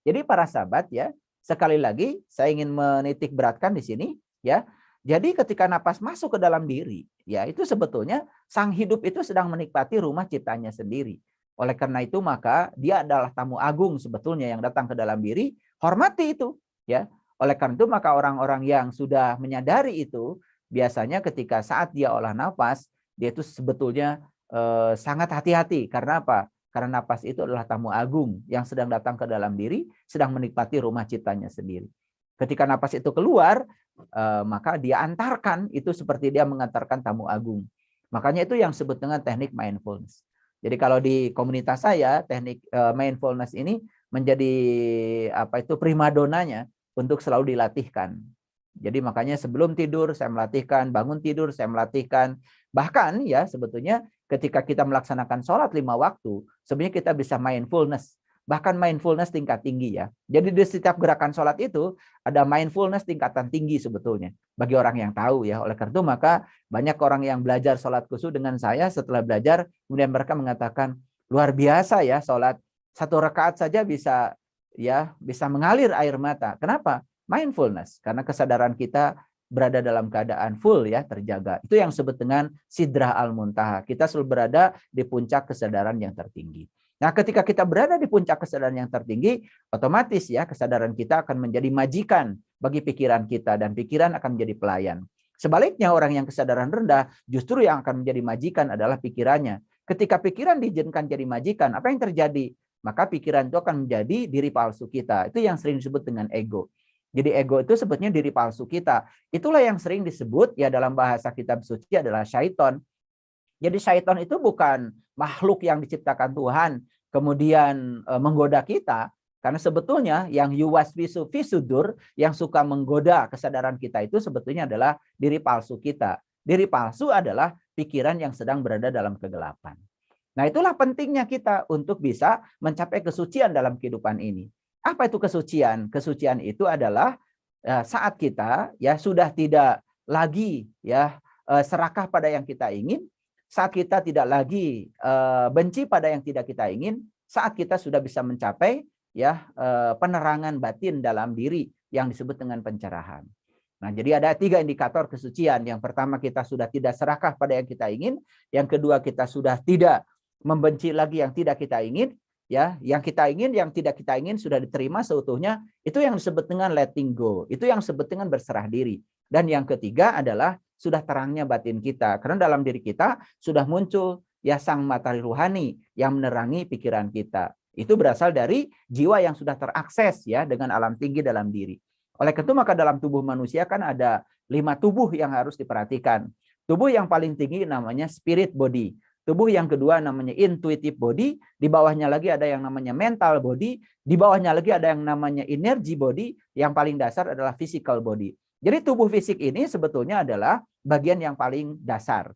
Jadi para sahabat, ya, sekali lagi saya ingin menitik beratkan di sini, ya. Jadi ketika napas masuk ke dalam diri, ya, itu sebetulnya sang hidup itu sedang menikmati rumah ciptanya sendiri. Oleh karena itu maka dia adalah tamu agung sebetulnya yang datang ke dalam diri, hormati itu, ya. Oleh karena itu maka orang-orang yang sudah menyadari itu, biasanya ketika saat dia olah nafas, dia itu sebetulnya sangat hati-hati. Karena apa? Karena napas itu adalah tamu agung yang sedang datang ke dalam diri, sedang menikmati rumah ciptanya sendiri. Ketika napas itu keluar, maka dia antarkan, itu seperti dia mengantarkan tamu agung. Makanya itu yang disebut dengan teknik mindfulness. Jadi kalau di komunitas saya, teknik mindfulness ini menjadi primadonanya untuk selalu dilatihkan. Jadi makanya sebelum tidur saya melatihkan, bangun tidur saya melatihkan. Bahkan, ya, sebetulnya ketika kita melaksanakan sholat 5 waktu, sebenarnya kita bisa mindfulness. Bahkan mindfulness tingkat tinggi, ya. Jadi di setiap gerakan sholat itu ada mindfulness tingkatan tinggi sebetulnya. Bagi orang yang tahu, ya. Oleh karena itu maka banyak orang yang belajar sholat khusyuk dengan saya, setelah belajar kemudian mereka mengatakan, luar biasa, ya, sholat 1 rakaat saja bisa, ya, bisa mengalir air mata. Kenapa? Mindfulness, karena kesadaran kita berada dalam keadaan full, ya, terjaga. Itu yang disebut dengan sidrah al-muntaha. Kita selalu berada di puncak kesadaran yang tertinggi. Nah, ketika kita berada di puncak kesadaran yang tertinggi, otomatis, ya, kesadaran kita akan menjadi majikan bagi pikiran kita, dan pikiran akan menjadi pelayan. Sebaliknya, orang yang kesadaran rendah justru yang akan menjadi majikan adalah pikirannya. Ketika pikiran diizinkan jadi majikan, apa yang terjadi? Maka pikiran itu akan menjadi diri palsu kita. Itu yang sering disebut dengan ego. Jadi ego itu sebetulnya diri palsu kita. Itulah yang sering disebut, ya, dalam bahasa kitab suci adalah syaiton. Jadi syaiton itu bukan makhluk yang diciptakan Tuhan kemudian menggoda kita, karena sebetulnya yang yuwaswisu fi sudur, yang suka menggoda kesadaran kita itu sebetulnya adalah diri palsu kita. Diri palsu adalah pikiran yang sedang berada dalam kegelapan. Nah, itulah pentingnya kita untuk bisa mencapai kesucian dalam kehidupan ini. Apa itu kesucian? Kesucian itu adalah saat kita, ya, sudah tidak lagi, ya, serakah pada yang kita ingin, saat kita tidak lagi benci pada yang tidak kita ingin, saat kita sudah bisa mencapai, ya, penerangan batin dalam diri yang disebut dengan pencerahan. Nah, jadi ada 3 indikator kesucian. Yang pertama, kita sudah tidak serakah pada yang kita ingin. Yang kedua, kita sudah tidak membenci lagi yang tidak kita ingin. Ya, yang kita ingin, yang tidak kita ingin sudah diterima seutuhnya. Itu yang disebut dengan letting go. Itu yang disebut dengan berserah diri. Dan yang ketiga adalah sudah terangnya batin kita. Karena dalam diri kita sudah muncul ya sang matahari rohani yang menerangi pikiran kita. Itu berasal dari jiwa yang sudah terakses ya dengan alam tinggi dalam diri. Oleh itu maka dalam tubuh manusia kan ada 5 tubuh yang harus diperhatikan. Tubuh yang paling tinggi namanya spirit body. Tubuh yang kedua namanya intuitive body. Di bawahnya lagi ada yang namanya mental body. Di bawahnya lagi ada yang namanya energy body. Yang paling dasar adalah physical body. Jadi tubuh fisik ini sebetulnya adalah bagian yang paling dasar.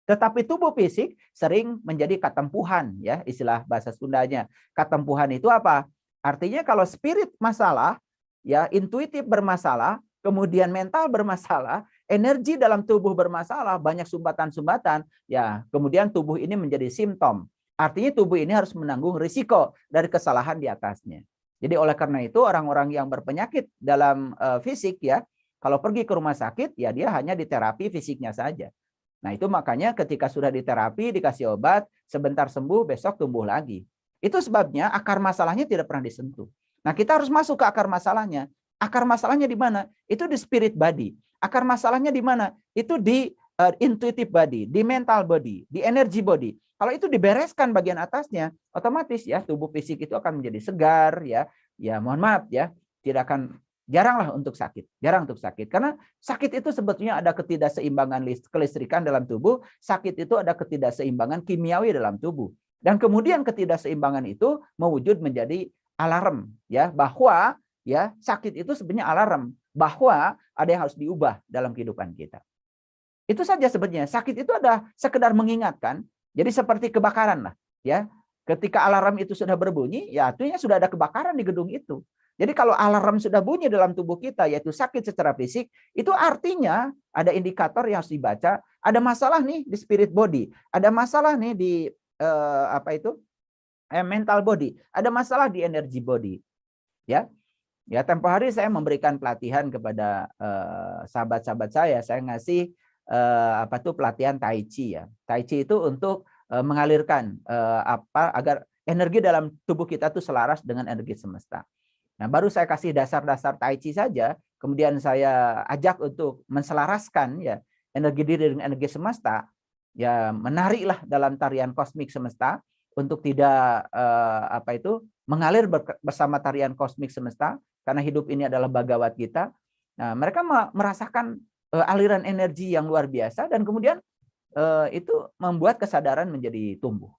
Tetapi tubuh fisik sering menjadi katempuhan, ya istilah bahasa Sundanya. Katempuhan itu apa? Artinya kalau spirit masalah, ya intuitif bermasalah, kemudian mental bermasalah, energi dalam tubuh bermasalah, banyak sumbatan-sumbatan, ya kemudian tubuh ini menjadi simptom. Artinya tubuh ini harus menanggung risiko dari kesalahan di atasnya. Jadi oleh karena itu orang-orang yang berpenyakit dalam fisik ya, kalau pergi ke rumah sakit ya dia hanya diterapi fisiknya saja. Nah itu makanya ketika sudah diterapi, dikasih obat, sebentar sembuh, besok tumbuh lagi. Itu sebabnya akar masalahnya tidak pernah disentuh. Nah kita harus masuk ke akar masalahnya. Akar masalahnya di mana? Itu di spirit body. Akar masalahnya di mana? Itu di intuitive body, di mental body, di energy body. Kalau itu dibereskan bagian atasnya, otomatis ya tubuh fisik itu akan menjadi segar ya. Ya mohon maaf ya, tidak akan jaranglah untuk sakit, jarang untuk sakit. Karena sakit itu sebetulnya ada ketidakseimbangan kelistrikan dalam tubuh, sakit itu ada ketidakseimbangan kimiawi dalam tubuh. Dan kemudian ketidakseimbangan itu mewujud menjadi alarm ya bahwa ya sakit itu sebenarnya alarm bahwa ada yang harus diubah dalam kehidupan kita. Itu saja sebenarnya. Sakit itu ada sekedar mengingatkan. Jadi seperti kebakaran lah ya. Ketika alarm itu sudah berbunyi, ya artinya sudah ada kebakaran di gedung itu. Jadi kalau alarm sudah bunyi dalam tubuh kita, yaitu sakit secara fisik, itu artinya ada indikator yang harus dibaca. Ada masalah nih di spirit body, ada masalah nih di mental body, ada masalah di energy body. Ya, ya tempo hari saya memberikan pelatihan kepada sahabat-sahabat saya ngasih pelatihan Tai Chi ya. Tai Chi itu untuk mengalirkan agar energi dalam tubuh kita itu selaras dengan energi semesta. Nah, baru saya kasih dasar-dasar Tai Chi saja, kemudian saya ajak untuk menselaraskan ya energi diri dengan energi semesta, ya menariklah dalam tarian kosmik semesta untuk tidak mengalir bersama tarian kosmik semesta karena hidup ini adalah Bhagavad Gita. Nah, mereka merasakan aliran energi yang luar biasa dan kemudian itu membuat kesadaran menjadi tumbuh.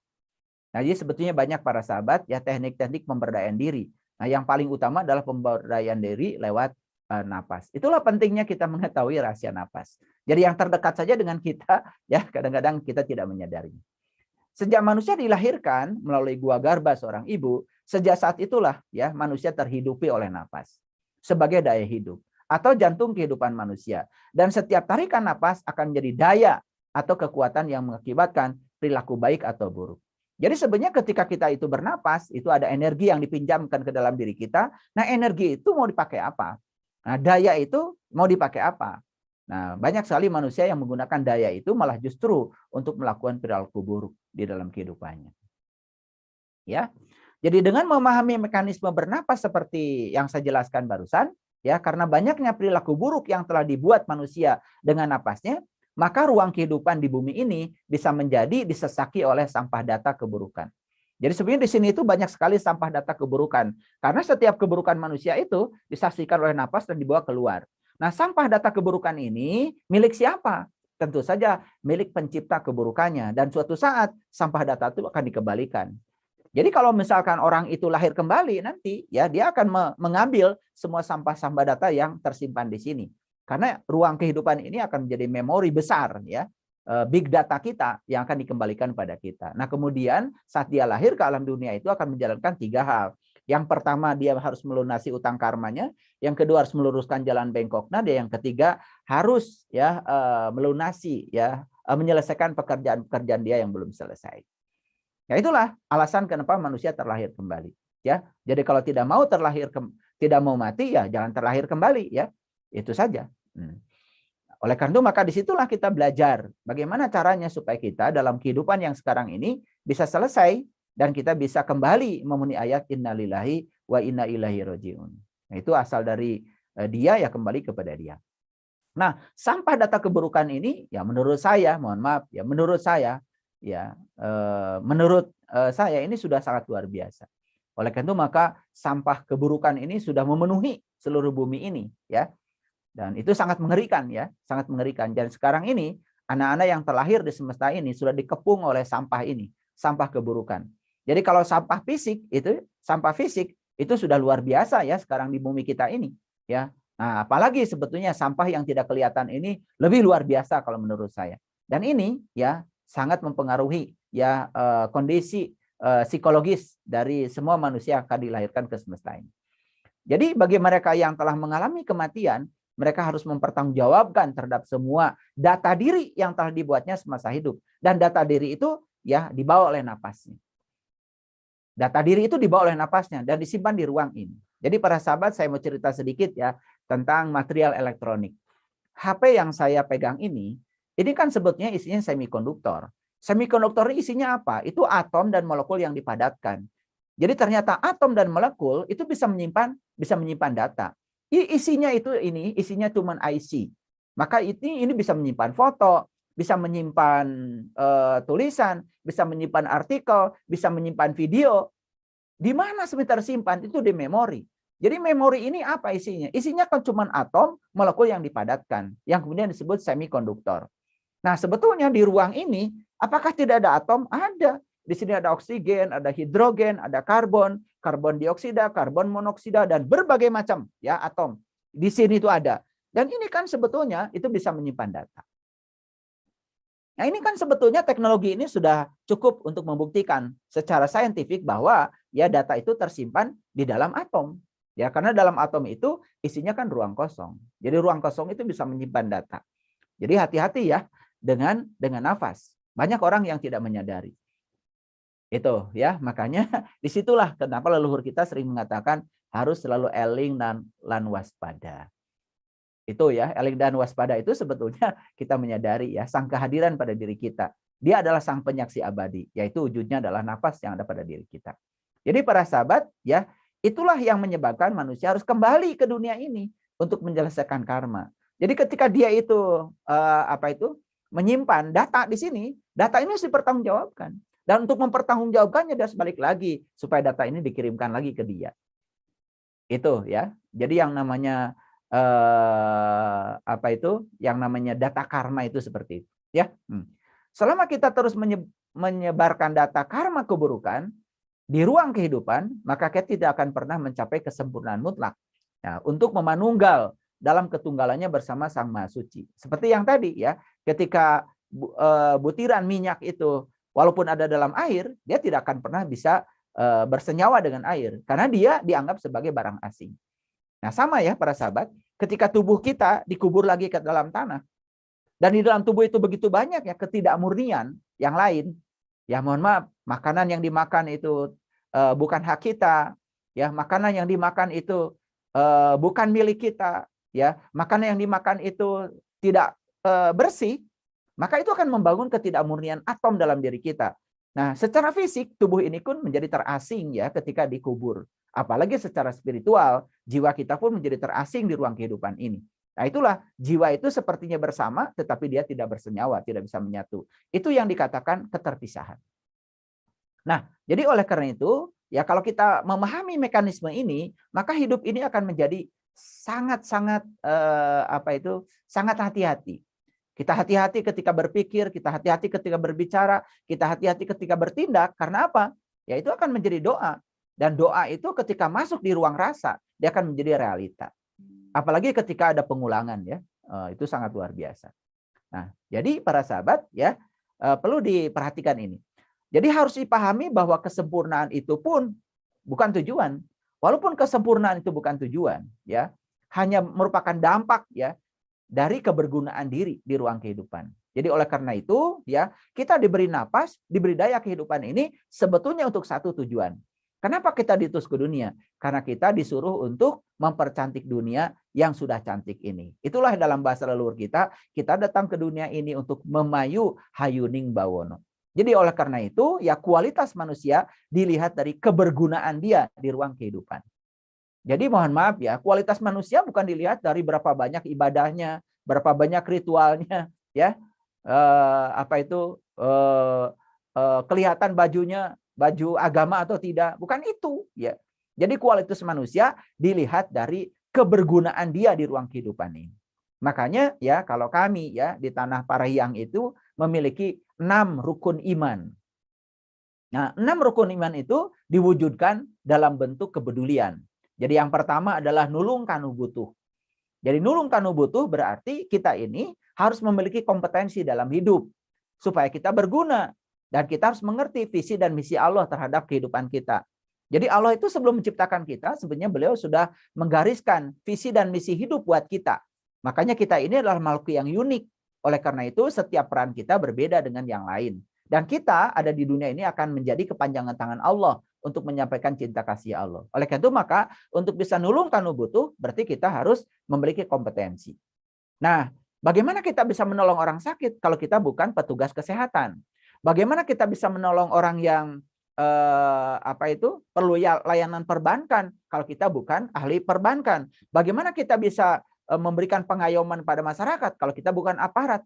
Nah, jadi sebetulnya banyak para sahabat ya teknik-teknik pemberdayaan diri. Nah, yang paling utama adalah pemberdayaan diri lewat napas. Itulah pentingnya kita mengetahui rahasia napas. Jadi yang terdekat saja dengan kita ya kadang-kadang kita tidak menyadarinya. Sejak manusia dilahirkan melalui gua garba seorang ibu, sejak saat itulah ya manusia terhidupi oleh napas sebagai daya hidup atau jantung kehidupan manusia. Dan setiap tarikan napas akan menjadi daya atau kekuatan yang mengakibatkan perilaku baik atau buruk. Jadi sebenarnya ketika kita itu bernapas, itu ada energi yang dipinjamkan ke dalam diri kita. Nah, energi itu mau dipakai apa? Nah, daya itu mau dipakai apa? Nah, banyak sekali manusia yang menggunakan daya itu malah justru untuk melakukan perilaku buruk di dalam kehidupannya. Ya. Jadi dengan memahami mekanisme bernapas seperti yang saya jelaskan barusan, ya, karena banyaknya perilaku buruk yang telah dibuat manusia dengan napasnya, maka ruang kehidupan di bumi ini bisa menjadi disesaki oleh sampah data keburukan. Jadi sebenarnya di sini itu banyak sekali sampah data keburukan. Karena setiap keburukan manusia itu disaksikan oleh napas dan dibawa keluar. Nah, sampah data keburukan ini milik siapa? Tentu saja milik pencipta keburukannya. Dan suatu saat sampah data itu akan dikembalikan. Jadi kalau misalkan orang itu lahir kembali nanti, ya dia akan mengambil semua sampah-sampah data yang tersimpan di sini. Karena ruang kehidupan ini akan menjadi memori besar ya, big data kita yang akan dikembalikan pada kita. Nah kemudian saat dia lahir ke alam dunia itu akan menjalankan 3 hal. Yang pertama dia harus melunasi utang karmanya, yang kedua harus meluruskan jalan bengkoknya, dan yang ketiga harus ya melunasi ya menyelesaikan pekerjaan-pekerjaan dia yang belum selesai. Ya itulah alasan kenapa manusia terlahir kembali. Ya, jadi kalau tidak mau terlahir tidak mau mati ya jangan terlahir kembali ya. Itu saja. Oleh karena itu maka disitulah kita belajar bagaimana caranya supaya kita dalam kehidupan yang sekarang ini bisa selesai dan kita bisa kembali memenuhi ayat innalillahi wa inna ilaihi rajiun. Nah, itu asal dari dia ya kembali kepada dia. Nah, sampah data keburukan ini ya menurut saya, mohon maaf ya, menurut saya saya ini sudah sangat luar biasa. Oleh karena itu maka sampah keburukan ini sudah memenuhi seluruh bumi ini ya. Dan itu sangat mengerikan ya, sangat mengerikan. Dan sekarang ini anak-anak yang terlahir di semesta ini sudah dikepung oleh sampah ini, sampah keburukan. Jadi kalau sampah fisik itu sudah luar biasa ya sekarang di bumi kita ini ya. Nah, apalagi sebetulnya sampah yang tidak kelihatan ini lebih luar biasa kalau menurut saya. Dan ini ya sangat mempengaruhi ya kondisi psikologis dari semua manusia yang akan dilahirkan ke semesta ini. Jadi bagi mereka yang telah mengalami kematian, mereka harus mempertanggungjawabkan terhadap semua data diri yang telah dibuatnya semasa hidup. Dan data diri itu ya dibawa oleh napasnya. Data diri itu dibawa oleh napasnya dan disimpan di ruang ini. Jadi para sahabat, saya mau cerita sedikit ya tentang material elektronik. HP yang saya pegang ini kan sebetulnya isinya semikonduktor. Semikonduktor isinya apa? Itu atom dan molekul yang dipadatkan. Jadi ternyata atom dan molekul itu bisa menyimpan data. Isinya cuma IC. Maka ini bisa menyimpan foto, bisa menyimpan tulisan, bisa menyimpan artikel, bisa menyimpan video. Di mana sebentar simpan? Itu di memori. Jadi memori ini apa isinya? Isinya kan cuma atom, molekul yang dipadatkan, yang kemudian disebut semikonduktor. Nah, sebetulnya di ruang ini, apakah tidak ada atom? Ada. Di sini ada oksigen, ada hidrogen, ada karbon, karbon dioksida, karbon monoksida, dan berbagai macam ya atom. Di sini itu ada. Dan ini kan sebetulnya itu bisa menyimpan data. Nah, ini kan sebetulnya teknologi ini sudah cukup untuk membuktikan secara saintifik bahwa ya data itu tersimpan di dalam atom. Ya, karena dalam atom itu isinya kan ruang kosong. Jadi ruang kosong itu bisa menyimpan data. Jadi hati-hati ya dengan nafas. Banyak orang yang tidak menyadari. Itu ya, makanya disitulah kenapa leluhur kita sering mengatakan harus selalu eling dan waspada. Itu ya, eling dan waspada itu sebetulnya kita menyadari ya sang kehadiran pada diri kita. Dia adalah sang penyaksi abadi, yaitu wujudnya adalah nafas yang ada pada diri kita. Jadi para sahabat ya, itulah yang menyebabkan manusia harus kembali ke dunia ini untuk menyelesaikan karma. Jadi ketika dia itu menyimpan data di sini, data ini harus dipertanggungjawabkan. Dan untuk mempertanggungjawabkannya dia harus balik lagi supaya data ini dikirimkan lagi ke dia. Itu ya. Jadi yang namanya yang namanya data karma itu seperti itu ya. Selama kita terus menyebarkan data karma keburukan di ruang kehidupan, maka kita tidak akan pernah mencapai kesempurnaan mutlak. Nah, untuk memanunggal dalam ketunggalannya bersama Sang Maha Suci. Seperti yang tadi ya, ketika butiran minyak itu walaupun ada dalam air, dia tidak akan pernah bisa bersenyawa dengan air. Karena dia dianggap sebagai barang asing. Nah sama ya para sahabat, ketika tubuh kita dikubur lagi ke dalam tanah. Dan di dalam tubuh itu begitu banyak ya ketidakmurnian yang lain. Ya mohon maaf, makanan yang dimakan itu bukan hak kita. Ya, makanan yang dimakan itu bukan milik kita. Ya, makanan yang dimakan itu tidak bersih. Maka itu akan membangun ketidakmurnian atom dalam diri kita. Nah, secara fisik, tubuh ini pun menjadi terasing ya ketika dikubur. Apalagi secara spiritual, jiwa kita pun menjadi terasing di ruang kehidupan ini. Nah, itulah jiwa itu sepertinya bersama, tetapi dia tidak bersenyawa, tidak bisa menyatu. Itu yang dikatakan keterpisahan. Nah, jadi oleh karena itu, ya kalau kita memahami mekanisme ini, maka hidup ini akan menjadi sangat-sangat sangat hati-hati. Kita hati-hati ketika berpikir, kita hati-hati ketika berbicara, kita hati-hati ketika bertindak. Karena apa? Ya itu akan menjadi doa. Dan doa itu ketika masuk di ruang rasa, dia akan menjadi realita. Apalagi ketika ada pengulangan ya. Itu sangat luar biasa. Nah, jadi para sahabat ya perlu diperhatikan ini. Jadi harus dipahami bahwa kesempurnaan itu pun bukan tujuan. Walaupun kesempurnaan itu bukan tujuan, ya, hanya merupakan dampak ya dari kebergunaan diri di ruang kehidupan. Jadi oleh karena itu ya kita diberi napas, diberi daya kehidupan ini sebetulnya untuk satu tujuan, Kenapa kita diutus ke dunia? Karena kita disuruh untuk mempercantik dunia yang sudah cantik ini. Itulah dalam bahasa leluhur kita datang ke dunia ini untuk memayu hayuning bawono. Jadi oleh karena itu, ya kualitas manusia dilihat dari kebergunaan dia di ruang kehidupan. Jadi mohon maaf ya, kualitas manusia bukan dilihat dari berapa banyak ibadahnya, berapa banyak ritualnya, ya, kelihatan bajunya, baju agama atau tidak, bukan itu, ya. Jadi kualitas manusia dilihat dari kebergunaan dia di ruang kehidupan ini. Makanya ya kalau kami ya di Tanah Parahiang itu memiliki 6 rukun iman. Nah, 6 rukun iman itu diwujudkan dalam bentuk kepedulian. Jadi yang pertama adalah nulung kanu butuh. Jadi nulung kanu butuh berarti kita ini harus memiliki kompetensi dalam hidup supaya kita berguna dan kita harus mengerti visi dan misi Allah terhadap kehidupan kita. Jadi Allah itu sebelum menciptakan kita sebenarnya beliau sudah menggariskan visi dan misi hidup buat kita. Makanya kita ini adalah makhluk yang unik. Oleh karena itu setiap peran kita berbeda dengan yang lain. Dan kita ada di dunia ini akan menjadi kepanjangan tangan Allah untuk menyampaikan cinta kasih Allah. Oleh karena itu maka untuk bisa nulung kanu butuh berarti kita harus memiliki kompetensi. Nah, bagaimana kita bisa menolong orang sakit kalau kita bukan petugas kesehatan? Bagaimana kita bisa menolong orang yang perlu layanan perbankan kalau kita bukan ahli perbankan? Bagaimana kita bisa memberikan pengayoman pada masyarakat kalau kita bukan aparat?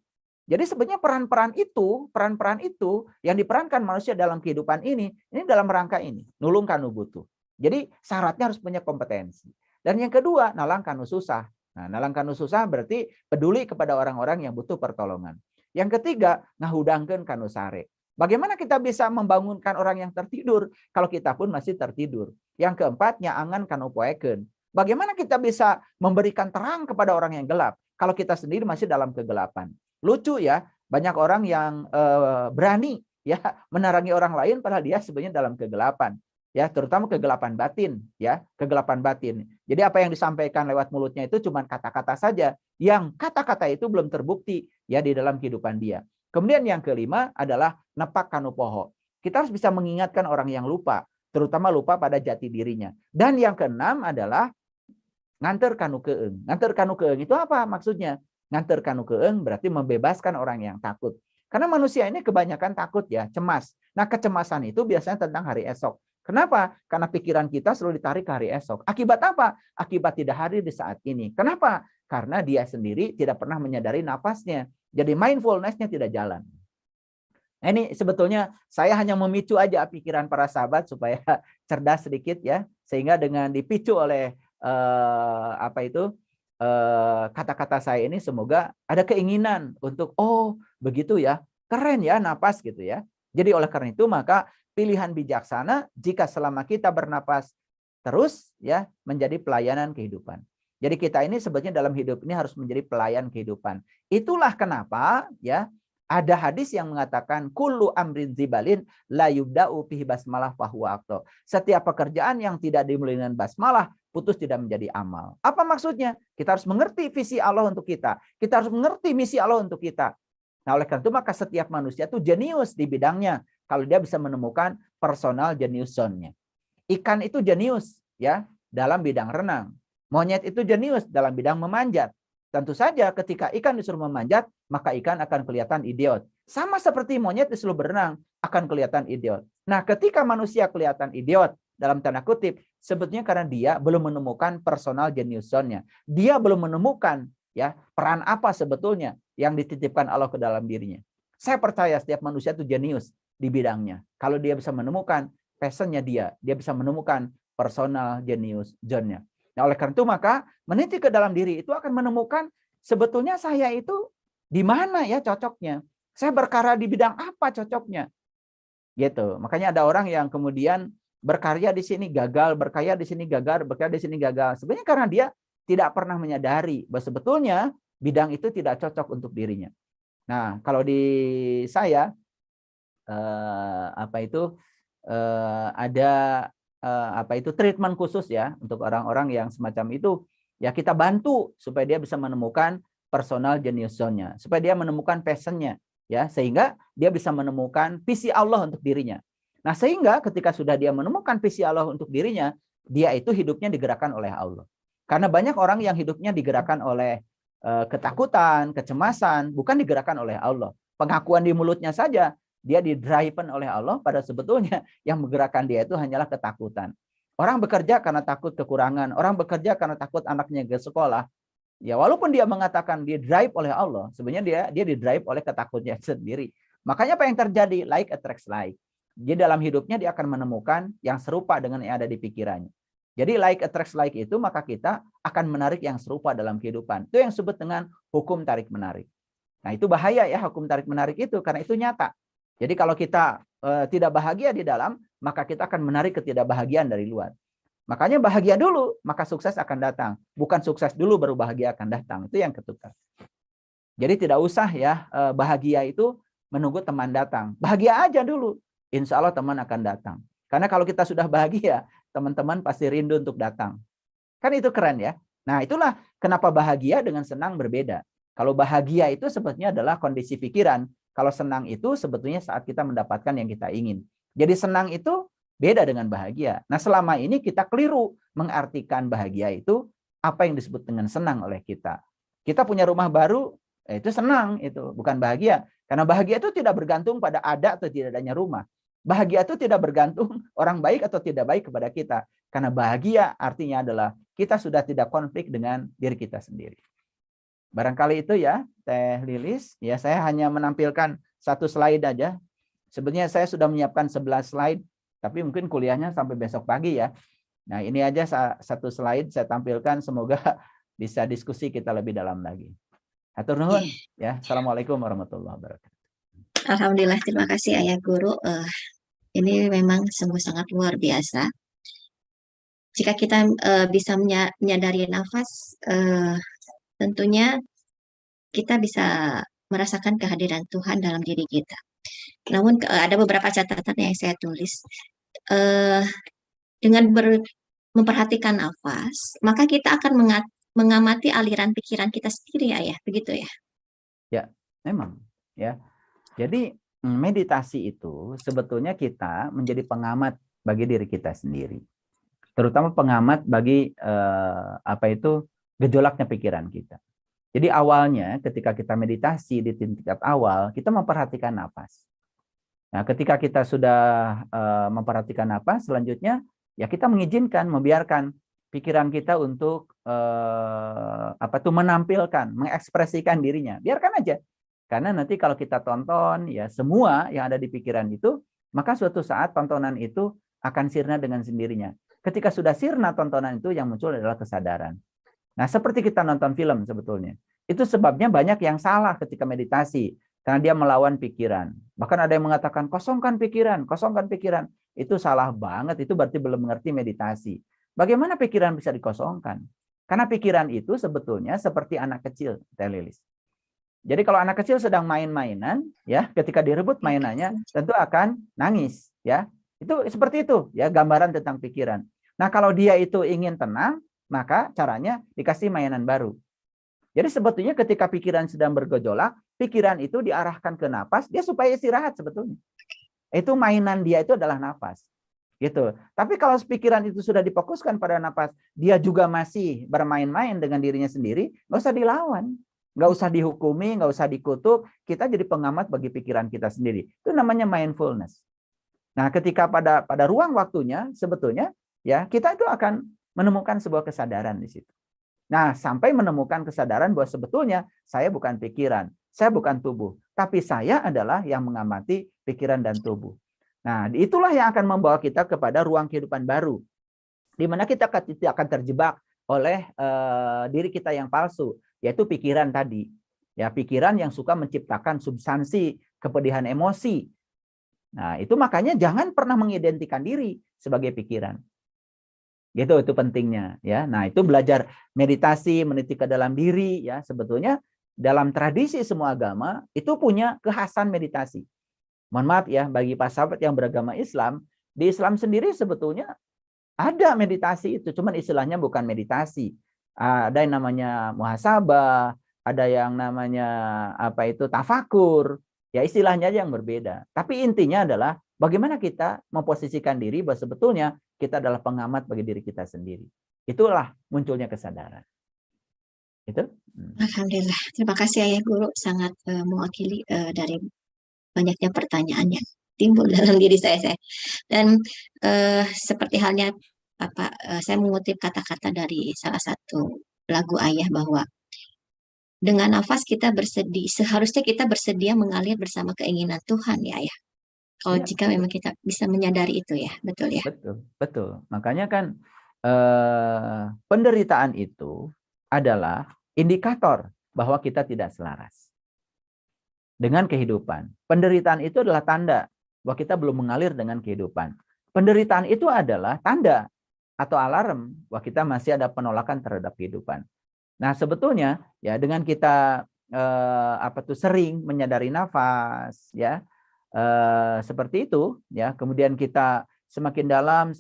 Jadi sebenarnya peran-peran itu yang diperankan manusia dalam kehidupan ini dalam rangka ini, nulung kanu butuh. Jadi syaratnya harus punya kompetensi. Dan yang kedua, nalang kanu susah. Nah, nalang kanu susah berarti peduli kepada orang-orang yang butuh pertolongan. Yang ketiga, ngahudangkeun kanu sare. Bagaimana kita bisa membangunkan orang yang tertidur kalau kita pun masih tertidur? Yang keempat, nyaangan kanu poekeun. Bagaimana kita bisa memberikan terang kepada orang yang gelap kalau kita sendiri masih dalam kegelapan? Lucu ya, banyak orang yang berani ya menerangi orang lain padahal dia sebenarnya dalam kegelapan. Ya, terutama kegelapan batin, ya, kegelapan batin. Jadi apa yang disampaikan lewat mulutnya itu cuma kata-kata saja, yang kata-kata itu belum terbukti ya di dalam kehidupan dia. Kemudian yang kelima adalah nepak kanu poho. Kita harus bisa mengingatkan orang yang lupa, terutama lupa pada jati dirinya. Dan yang keenam adalah nganter kanu keeng. Nganter kanu keeng itu apa maksudnya? Nganter kanu keeng berarti membebaskan orang yang takut. Karena manusia ini kebanyakan takut ya, cemas. Nah, kecemasan itu biasanya tentang hari esok. Kenapa? Karena pikiran kita selalu ditarik ke hari esok. Akibat apa? Akibat tidak hadir di saat ini. Kenapa? Karena dia sendiri tidak pernah menyadari napasnya. Jadi mindfulness-nya tidak jalan. Nah, ini sebetulnya saya hanya memicu aja pikiran para sahabat supaya cerdas sedikit ya. Sehingga dengan dipicu oleh kata-kata saya ini semoga ada keinginan untuk begitu ya, keren ya napas gitu ya. Jadi oleh karena itu maka pilihan bijaksana jika selama kita bernapas terus ya menjadi pelayanan kehidupan. Jadi kita ini sebetulnya dalam hidup ini harus menjadi pelayan kehidupan. Itulah kenapa ya ada hadis yang mengatakan kullu amrin zibalin la yubda'u bihi basmalah fahuwa aqta. Setiap pekerjaan yang tidak dimulai dengan basmalah putus tidak menjadi amal. Apa maksudnya? Kita harus mengerti visi Allah untuk kita. Kita harus mengerti misi Allah untuk kita. Nah, oleh karena itu maka setiap manusia itu jenius di bidangnya kalau dia bisa menemukan personal genius zone-nya. Ikan itu jenius ya dalam bidang renang. Monyet itu jenius dalam bidang memanjat. Tentu saja ketika ikan disuruh memanjat, maka ikan akan kelihatan idiot. Sama seperti monyet disuruh berenang, akan kelihatan idiot. Nah, ketika manusia kelihatan idiot, dalam tanda kutip, sebetulnya karena dia belum menemukan personal genius zone-nya. Dia belum menemukan ya peran apa sebetulnya yang dititipkan Allah ke dalam dirinya. Saya percaya setiap manusia itu jenius di bidangnya. Kalau dia bisa menemukan passion-nya dia bisa menemukan personal genius zone-nya. Nah, oleh karena itu maka meniti ke dalam diri itu akan menemukan sebetulnya saya itu di mana ya cocoknya. Saya berkarya di bidang apa cocoknya. Gitu. Makanya ada orang yang kemudian berkarya di sini gagal, berkarya di sini gagal, berkarya di sini gagal. Sebenarnya karena dia tidak pernah menyadari bahwa sebetulnya bidang itu tidak cocok untuk dirinya. Nah, kalau di saya ada treatment khusus ya untuk orang-orang yang semacam itu, ya kita bantu supaya dia bisa menemukan personal genius zone-nya, supaya dia menemukan passion-nya ya, sehingga dia bisa menemukan visi Allah untuk dirinya. Nah, sehingga ketika sudah dia menemukan visi Allah untuk dirinya, dia itu hidupnya digerakkan oleh Allah. Karena banyak orang yang hidupnya digerakkan oleh ketakutan, kecemasan, bukan digerakkan oleh Allah. Pengakuan di mulutnya saja, dia didriven oleh Allah, pada sebetulnya yang menggerakkan dia itu hanyalah ketakutan. Orang bekerja karena takut kekurangan, orang bekerja karena takut anaknya ke sekolah. Ya, walaupun dia mengatakan dia drive oleh Allah, sebenarnya dia didrive oleh ketakutannya sendiri. Makanya apa yang terjadi? Like attracts like. Jadi dalam hidupnya dia akan menemukan yang serupa dengan yang ada di pikirannya. Jadi like attracts like itu, maka kita akan menarik yang serupa dalam kehidupan. Itu yang disebut dengan hukum tarik-menarik. Nah, itu bahaya ya hukum tarik-menarik itu, karena itu nyata. Jadi kalau kita tidak bahagia di dalam, maka kita akan menarik ketidakbahagiaan dari luar. Makanya bahagia dulu, maka sukses akan datang. Bukan sukses dulu baru bahagia akan datang. Itu yang ketukar. Jadi tidak usah ya bahagia itu menunggu teman datang. Bahagia aja dulu. Insya Allah teman akan datang. Karena kalau kita sudah bahagia, teman-teman pasti rindu untuk datang. Kan itu keren ya. Nah, itulah kenapa bahagia dengan senang berbeda. Kalau bahagia itu sebetulnya adalah kondisi pikiran. Kalau senang itu sebetulnya saat kita mendapatkan yang kita ingin. Jadi senang itu beda dengan bahagia. Nah, selama ini kita keliru mengartikan bahagia itu apa yang disebut dengan senang oleh kita. Kita punya rumah baru, itu senang, itu bukan bahagia. Karena bahagia itu tidak bergantung pada ada atau tidak adanya rumah. Bahagia itu tidak bergantung orang baik atau tidak baik kepada kita. Karena bahagia artinya adalah kita sudah tidak konflik dengan diri kita sendiri. Barangkali itu ya, Teh Lilis. Ya, saya hanya menampilkan satu slide aja. Sebenarnya saya sudah menyiapkan 11 slide, tapi mungkin kuliahnya sampai besok pagi ya. Nah, ini aja satu slide saya tampilkan, semoga bisa diskusi kita lebih dalam lagi. Hatur nuhun ya. Assalamualaikum warahmatullahi wabarakatuh. Alhamdulillah, terima kasih Ayah Guru. Ini memang sungguh sangat luar biasa. Jika kita bisa menyadari nafas, tentunya kita bisa merasakan kehadiran Tuhan dalam diri kita. Namun ada beberapa catatan yang saya tulis. Dengan memperhatikan nafas, maka kita akan mengamati aliran pikiran kita sendiri, Ayah. Begitu ya? Ya, memang. Ya. Jadi meditasi itu sebetulnya kita menjadi pengamat bagi diri kita sendiri. Terutama pengamat bagi gejolaknya pikiran kita. Jadi awalnya ketika kita meditasi di tingkat awal, kita memperhatikan napas. Nah, ketika kita sudah memperhatikan napas, selanjutnya ya kita mengizinkan, membiarkan pikiran kita untuk menampilkan, mengekspresikan dirinya. Biarkan aja. Karena nanti kalau kita tonton ya semua yang ada di pikiran itu, maka suatu saat tontonan itu akan sirna dengan sendirinya. Ketika sudah sirna tontonan itu, yang muncul adalah kesadaran. Nah, seperti kita nonton film sebetulnya. Itu sebabnya banyak yang salah ketika meditasi. Karena dia melawan pikiran. Bahkan ada yang mengatakan, kosongkan pikiran, kosongkan pikiran. Itu salah banget, itu berarti belum mengerti meditasi. Bagaimana pikiran bisa dikosongkan? Karena pikiran itu sebetulnya seperti anak kecil, Teh Lilis. Jadi kalau anak kecil sedang main-mainan, ya, ketika direbut mainannya, tentu akan nangis, ya. Itu seperti itu, ya, gambaran tentang pikiran. Nah, kalau dia itu ingin tenang, maka caranya dikasih mainan baru. Jadi sebetulnya ketika pikiran sedang bergejolak, pikiran itu diarahkan ke napas, dia supaya istirahat sebetulnya. Itu mainan dia itu adalah napas. Gitu. Tapi kalau pikiran itu sudah difokuskan pada napas, dia juga masih bermain-main dengan dirinya sendiri, nggak usah dilawan. Nggak usah dihukumi, nggak usah dikutuk, kita jadi pengamat bagi pikiran kita sendiri. Itu namanya mindfulness. Nah, ketika pada ruang waktunya, sebetulnya ya kita itu akan menemukan sebuah kesadaran di situ. Nah, sampai menemukan kesadaran bahwa sebetulnya saya bukan pikiran, saya bukan tubuh, tapi saya adalah yang mengamati pikiran dan tubuh. Nah, itulah yang akan membawa kita kepada ruang kehidupan baru, di mana kita tidak akan terjebak oleh diri kita yang palsu, yaitu pikiran tadi. Ya, pikiran yang suka menciptakan substansi kepedihan emosi. Nah, itu makanya jangan pernah mengidentikan diri sebagai pikiran. Gitu, itu pentingnya, ya. Nah, itu belajar meditasi, meniti ke dalam diri, ya. Sebetulnya dalam tradisi semua agama itu punya kekhasan meditasi. Mohon maaf ya, bagi para sahabat yang beragama Islam, di Islam sendiri sebetulnya ada meditasi itu, cuman istilahnya bukan meditasi. Ada yang namanya muhasabah, ada yang namanya tafakur. Ya, istilahnya aja yang berbeda. Tapi intinya adalah bagaimana kita memposisikan diri bahwa sebetulnya kita adalah pengamat bagi diri kita sendiri. Itulah munculnya kesadaran. Itu. Alhamdulillah. Terima kasih Ayah Guru, sangat mewakili dari banyaknya pertanyaan yang timbul dalam diri saya. Dan seperti halnya saya mengutip kata-kata dari salah satu lagu Ayah bahwa dengan nafas kita seharusnya kita bersedia mengalir bersama keinginan Tuhan ya Ayah. Kalau Ya, jika memang kita bisa menyadari itu ya, betul ya. Betul. Makanya kan penderitaan itu adalah indikator bahwa kita tidak selaras dengan kehidupan. Penderitaan itu adalah tanda bahwa kita belum mengalir dengan kehidupan. Penderitaan itu adalah tanda atau alarm bahwa kita masih ada penolakan terhadap kehidupan. Nah, sebetulnya ya dengan kita sering menyadari nafas ya, seperti itu ya, kemudian kita semakin dalam,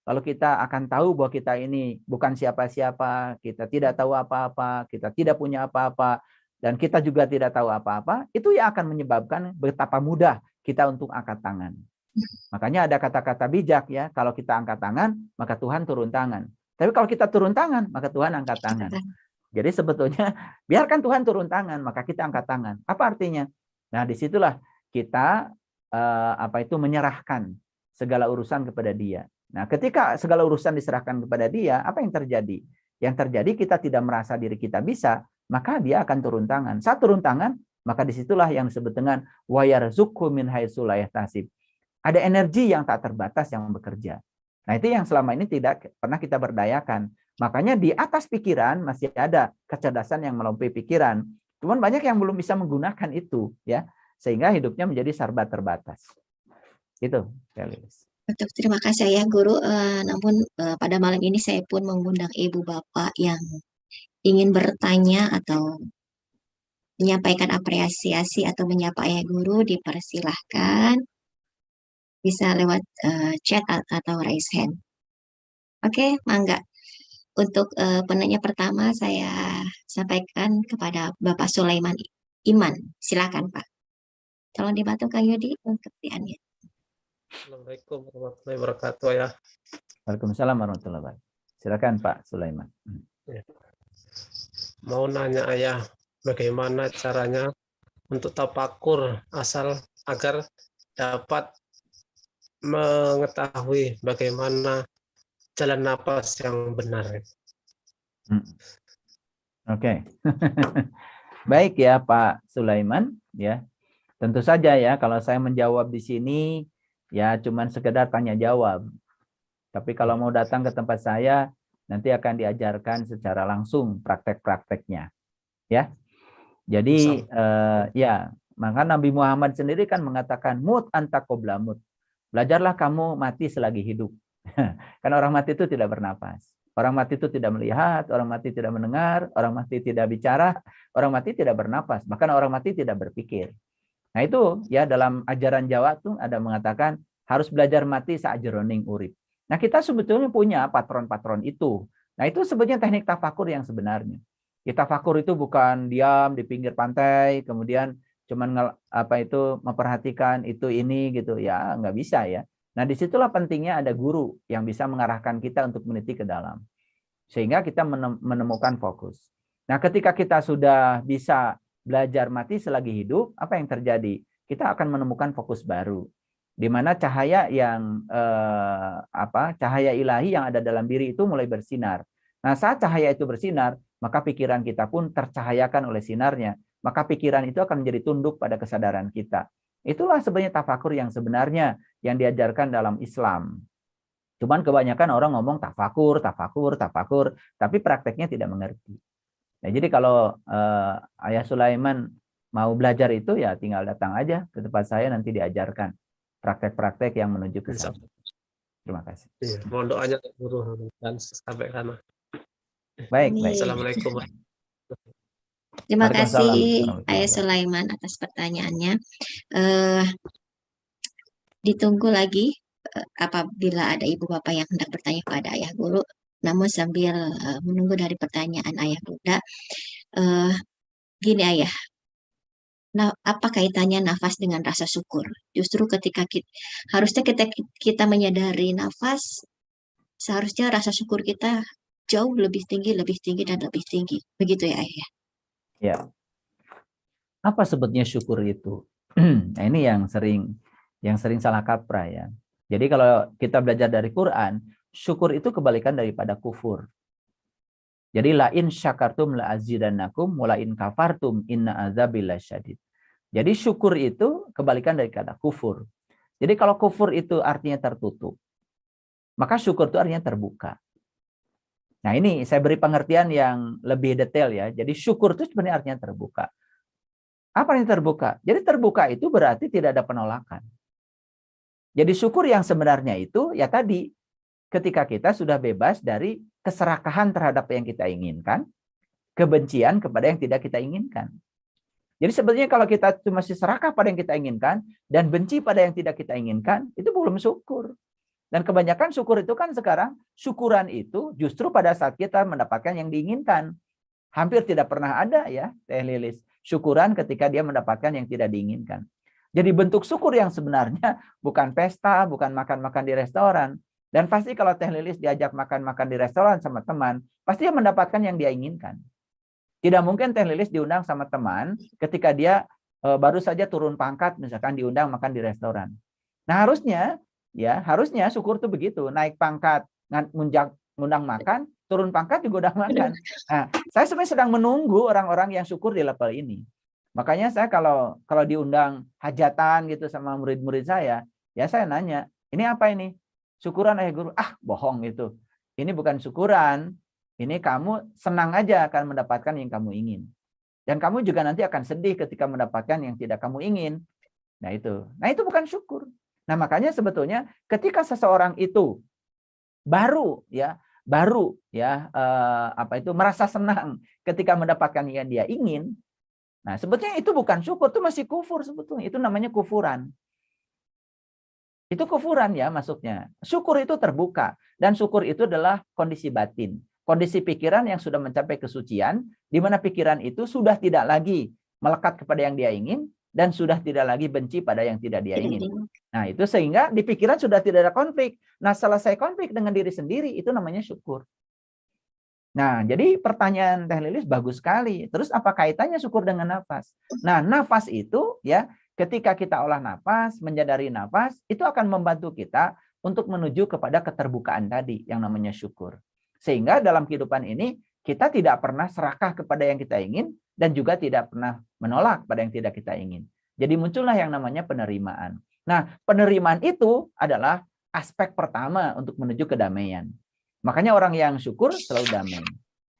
lalu kita akan tahu bahwa kita ini bukan siapa-siapa, kita tidak tahu apa-apa, kita tidak punya apa-apa, dan kita juga tidak tahu apa-apa, itu yang akan menyebabkan betapa mudah kita untuk angkat tangan. Makanya ada kata-kata bijak ya, kalau kita angkat tangan, maka Tuhan turun tangan. Tapi kalau kita turun tangan, maka Tuhan angkat tangan. Jadi sebetulnya biarkan Tuhan turun tangan, maka kita angkat tangan. Apa artinya? Nah, disitulah kita menyerahkan segala urusan kepada Dia. Nah, ketika segala urusan diserahkan kepada Dia, apa yang terjadi? Yang terjadi kita tidak merasa diri kita bisa, maka Dia akan turun tangan. Saat turun tangan, maka disitulah yang disebut dengan wa yarzuqhu min haitsu la yahtasib. Ada energi yang tak terbatas yang bekerja. Nah, itu yang selama ini tidak pernah kita berdayakan. Makanya di atas pikiran masih ada kecerdasan yang melampaui pikiran. Cuman banyak yang belum bisa menggunakan itu, ya, sehingga hidupnya menjadi serba terbatas. Itu, Felis. Betul, terima kasih ya Guru. Namun pada malam ini saya pun mengundang Ibu Bapak yang ingin bertanya atau menyampaikan apresiasi atau menyapa Ayah Guru, dipersilahkan bisa lewat chat atau raise hand. Oke, mangga. Untuk penanya pertama saya sampaikan kepada Bapak Sulaiman Iman. Silakan Pak. Tolong dibantu Kang Yudi untuk diannya. Assalamualaikum warahmatullahi wabarakatuh ya. Waalaikumsalam warahmatullahi wabarakatuh. Silakan Pak Sulaiman. Ya. Mau nanya Ayah, bagaimana caranya untuk tafakur agar dapat mengetahui bagaimana jalan napas yang benar. Oke. Baik ya Pak Sulaiman ya. Tentu saja ya kalau saya menjawab di sini ya cuman sekedar tanya jawab. Tapi kalau mau datang ke tempat saya nanti akan diajarkan secara langsung praktek-prakteknya. Ya. Jadi ya, maka Nabi Muhammad sendiri kan mengatakan mut anta qabla mut. Belajarlah kamu mati selagi hidup. Karena orang mati itu tidak bernapas. Orang mati itu tidak melihat, orang mati tidak mendengar, orang mati tidak bicara, orang mati tidak bernapas, bahkan orang mati tidak berpikir. Nah itu ya dalam ajaran Jawa tuh ada mengatakan harus belajar mati sajroning urip. Nah kita sebetulnya punya patron-patron itu. Nah itu sebetulnya teknik tafakur yang sebenarnya. Kita tafakur itu bukan diam di pinggir pantai, kemudian cuman memperhatikan itu ini gitu ya, nggak bisa ya. Nah disitulah pentingnya ada guru yang bisa mengarahkan kita untuk meniti ke dalam sehingga kita menemukan fokus. Nah ketika kita sudah bisa belajar mati selagi hidup, apa yang terjadi? Kita akan menemukan fokus baru di mana cahaya yang cahaya ilahi yang ada dalam diri itu mulai bersinar. Nah saat cahaya itu bersinar, maka pikiran kita pun tercahayakan oleh sinarnya. Maka pikiran itu akan menjadi tunduk pada kesadaran kita. Itulah sebenarnya tafakur yang sebenarnya yang diajarkan dalam Islam. Cuman kebanyakan orang ngomong tafakur, tapi prakteknya tidak mengerti. Nah, jadi kalau Ayah Sulaiman mau belajar itu ya tinggal datang aja ke tempat saya nanti diajarkan praktek-praktek yang menuju ke sana. Terima kasih. Iya, mohon doanya Guru dan sampai sana. Baik. Assalamualaikum. Terima kasih Ayah Sulaiman atas pertanyaannya. Ditunggu lagi apabila ada ibu bapak yang hendak bertanya kepada Ayah Guru. Namun sambil menunggu dari pertanyaan Ayah Bunda, gini Ayah, Nah, apa kaitannya nafas dengan rasa syukur? Justru ketika harusnya kita menyadari nafas, seharusnya rasa syukur kita jauh lebih tinggi dan lebih tinggi. Begitu ya, Ayah? Ya. Apa sebetulnya syukur itu? Nah, ini yang sering salah kaprah ya. Jadi kalau kita belajar dari Quran, syukur itu kebalikan daripada kufur. Jadi la in syakartum la azidannakum wa la in kafartum inna azabi lasyadid. Jadi syukur itu kebalikan dari kata kufur. Jadi kalau kufur itu artinya tertutup, maka syukur itu artinya terbuka. Nah, ini saya beri pengertian yang lebih detail ya. Jadi syukur itu sebenarnya artinya terbuka. Apa yang terbuka? Jadi terbuka itu berarti tidak ada penolakan. Jadi syukur yang sebenarnya itu ya tadi, ketika kita sudah bebas dari keserakahan terhadap yang kita inginkan, kebencian kepada yang tidak kita inginkan. Jadi sebetulnya kalau kita masih serakah pada yang kita inginkan dan benci pada yang tidak kita inginkan, itu belum syukur. Dan kebanyakan syukur itu kan sekarang, syukuran itu justru pada saat kita mendapatkan yang diinginkan. Hampir tidak pernah ada ya, Teh Lilis, syukuran ketika dia mendapatkan yang tidak diinginkan. Jadi bentuk syukur yang sebenarnya bukan pesta, bukan makan-makan di restoran. Dan pasti kalau Teh Lilis diajak makan-makan di restoran sama teman, pasti dia mendapatkan yang dia inginkan. Tidak mungkin Teh Lilis diundang sama teman ketika dia baru saja turun pangkat, misalkan diundang makan di restoran. Nah harusnya syukur tuh begitu, naik pangkat, ngundang makan, turun pangkat juga udah makan. Nah, saya sebenarnya sedang menunggu orang-orang yang syukur di level ini. Makanya saya kalau diundang hajatan gitu sama murid-murid saya, ya saya nanya, ini apa ini? Syukuran ayah guru? Ah, bohong itu. Ini bukan syukuran. Ini kamu senang aja akan mendapatkan yang kamu ingin. Dan kamu juga nanti akan sedih ketika mendapatkan yang tidak kamu ingin. Nah itu bukan syukur. Nah, makanya sebetulnya ketika seseorang itu baru merasa senang ketika mendapatkan yang dia ingin. Nah, sebetulnya itu bukan syukur, itu masih kufur sebetulnya. Itu namanya kufuran. Itu kufuran ya masuknya. Syukur itu terbuka. Dan syukur itu adalah kondisi batin. Kondisi pikiran yang sudah mencapai kesucian, di mana pikiran itu sudah tidak lagi melekat kepada yang dia ingin, dan sudah tidak lagi benci pada yang tidak dia ingin. Nah, itu sehingga di pikiran sudah tidak ada konflik. Nah, selesai konflik dengan diri sendiri, itu namanya syukur. Nah, jadi pertanyaan Teh Lilis bagus sekali. Terus apa kaitannya syukur dengan nafas? Nah, nafas itu ya, ketika kita olah nafas, menyadari nafas, itu akan membantu kita untuk menuju kepada keterbukaan tadi yang namanya syukur. Sehingga dalam kehidupan ini kita tidak pernah serakah kepada yang kita ingin dan juga tidak pernah menolak pada yang tidak kita ingin. Jadi muncullah yang namanya penerimaan. Nah, penerimaan itu adalah aspek pertama untuk menuju kedamaian. Makanya orang yang syukur selalu damai.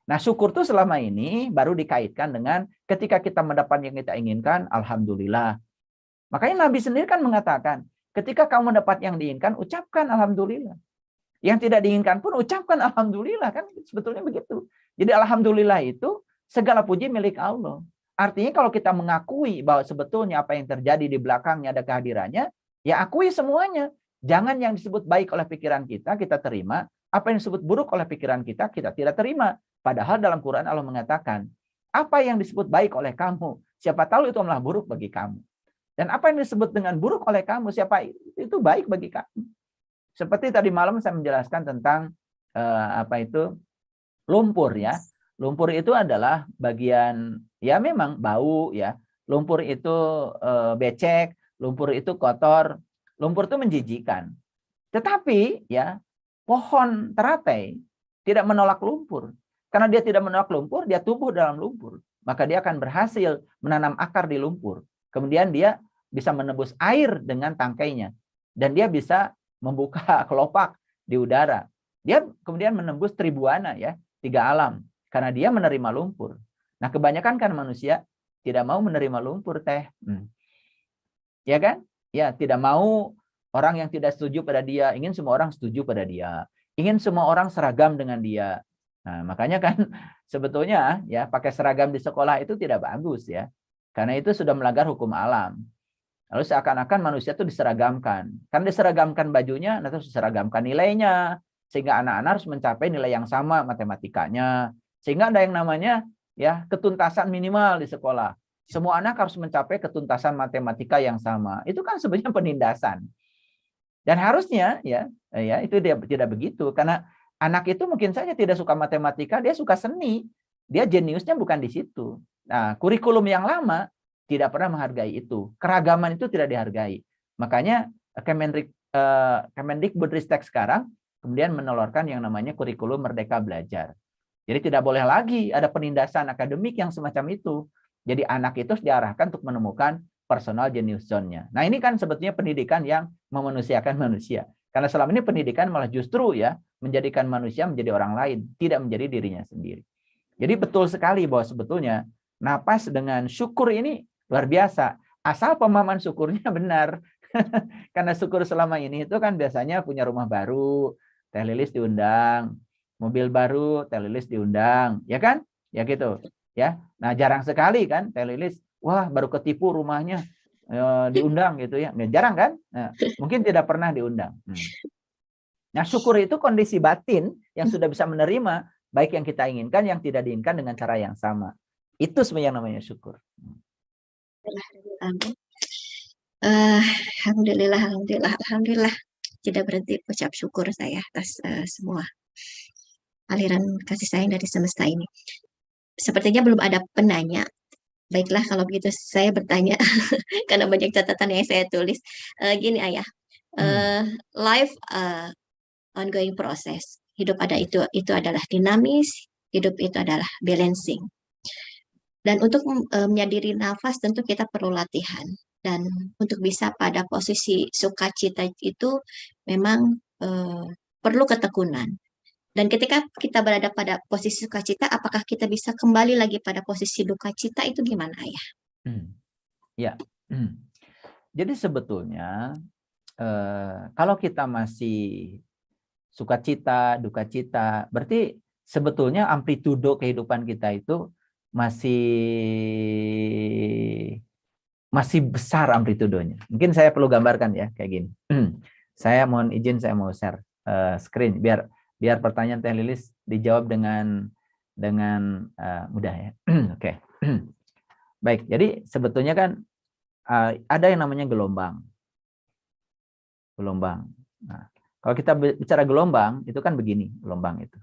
Nah, syukur itu selama ini baru dikaitkan dengan ketika kita mendapat yang kita inginkan, alhamdulillah. Makanya Nabi sendiri kan mengatakan, ketika kamu mendapat yang diinginkan, ucapkan alhamdulillah. Yang tidak diinginkan pun ucapkan alhamdulillah, kan sebetulnya begitu. Jadi alhamdulillah itu segala puji milik Allah. Artinya kalau kita mengakui bahwa sebetulnya apa yang terjadi di belakangnya ada kehadirannya, ya akui semuanya. Jangan yang disebut baik oleh pikiran kita terima. Apa yang disebut buruk oleh pikiran kita tidak terima. Padahal dalam Quran Allah mengatakan, apa yang disebut baik oleh kamu, siapa tahu itu malah buruk bagi kamu. Dan apa yang disebut dengan buruk oleh kamu, siapa itu baik bagi kamu. Seperti tadi malam saya menjelaskan tentang lumpur ya. Lumpur itu adalah bagian ya memang bau ya. Lumpur itu becek, lumpur itu kotor, lumpur itu menjijikkan. Tetapi ya pohon teratai tidak menolak lumpur. Karena dia tidak menolak lumpur, dia tumbuh dalam lumpur. Maka dia akan berhasil menanam akar di lumpur. Kemudian dia bisa menembus air dengan tangkainya. Dan dia bisa membuka kelopak di udara. Dia kemudian menembus tribuana ya, 3 alam. Karena dia menerima lumpur. Nah, kebanyakan kan manusia tidak mau menerima lumpur, Teh. Ya kan? Ya, tidak mau orang yang tidak setuju pada dia, ingin semua orang setuju pada dia. Ingin semua orang seragam dengan dia. Nah, makanya kan sebetulnya ya pakai seragam di sekolah itu tidak bagus ya. Karena itu sudah melanggar hukum alam. Lalu seakan-akan manusia itu diseragamkan. Kan diseragamkan bajunya, nanti diseragamkan nilainya. Sehingga anak-anak harus mencapai nilai yang sama matematikanya. Sehingga ada yang namanya ya ketuntasan minimal di sekolah. semua anak harus mencapai ketuntasan matematika yang sama. Itu kan sebenarnya penindasan. Dan harusnya ya itu dia tidak begitu, karena anak itu mungkin saja tidak suka matematika, dia suka seni. Dia jeniusnya bukan di situ. Nah, kurikulum yang lama tidak pernah menghargai itu. Keragaman itu tidak dihargai. Makanya Kemendikbudristek sekarang kemudian menelurkan yang namanya kurikulum Merdeka Belajar. Jadi tidak boleh lagi ada penindasan akademik yang semacam itu. Jadi anak itu diarahkan untuk menemukan personal genius zone-nya. Nah, ini kan sebetulnya pendidikan yang memanusiakan manusia. Karena selama ini pendidikan malah justru ya menjadikan manusia menjadi orang lain, tidak menjadi dirinya sendiri. Jadi betul sekali bahwa sebetulnya napas dengan syukur ini luar biasa. Asal pemahaman syukurnya benar. Karena syukur selama ini itu kan biasanya punya rumah baru, Teh Lilis diundang, mobil baru, Teh Lilis diundang, ya kan? Ya gitu, ya. Nah, jarang sekali kan Teh Lilis, wah baru ketipu rumahnya diundang gitu ya. Jarang kan? Nah, mungkin tidak pernah diundang. Nah, syukur itu kondisi batin yang sudah bisa menerima baik yang kita inginkan, yang tidak diinginkan dengan cara yang sama. Itu sebenarnya yang namanya syukur. Alhamdulillah. Tidak berhenti ucap syukur saya atas semua aliran kasih sayang dari semesta ini. Sepertinya belum ada penanya. Baiklah, kalau begitu saya bertanya, karena banyak catatan yang saya tulis. Gini Ayah, life ongoing proses. Hidup ada itu adalah dinamis, hidup itu adalah balancing. Dan untuk menyadari nafas tentu kita perlu latihan. Dan untuk bisa pada posisi sukacita itu memang perlu ketekunan. Dan ketika kita berada pada posisi sukacita, apakah kita bisa kembali lagi pada posisi duka cita, itu gimana Ayah? Ya, jadi sebetulnya kalau kita masih sukacita, duka cita, berarti sebetulnya amplitudo kehidupan kita itu masih besar amplitudonya. Mungkin saya perlu gambarkan ya kayak gini. Saya mohon izin, saya mau share screen biar pertanyaan Teh Lilis dijawab dengan mudah ya. Oke. Baik, jadi sebetulnya kan ada yang namanya gelombang. Nah, kalau kita bicara gelombang, itu kan begini gelombang itu.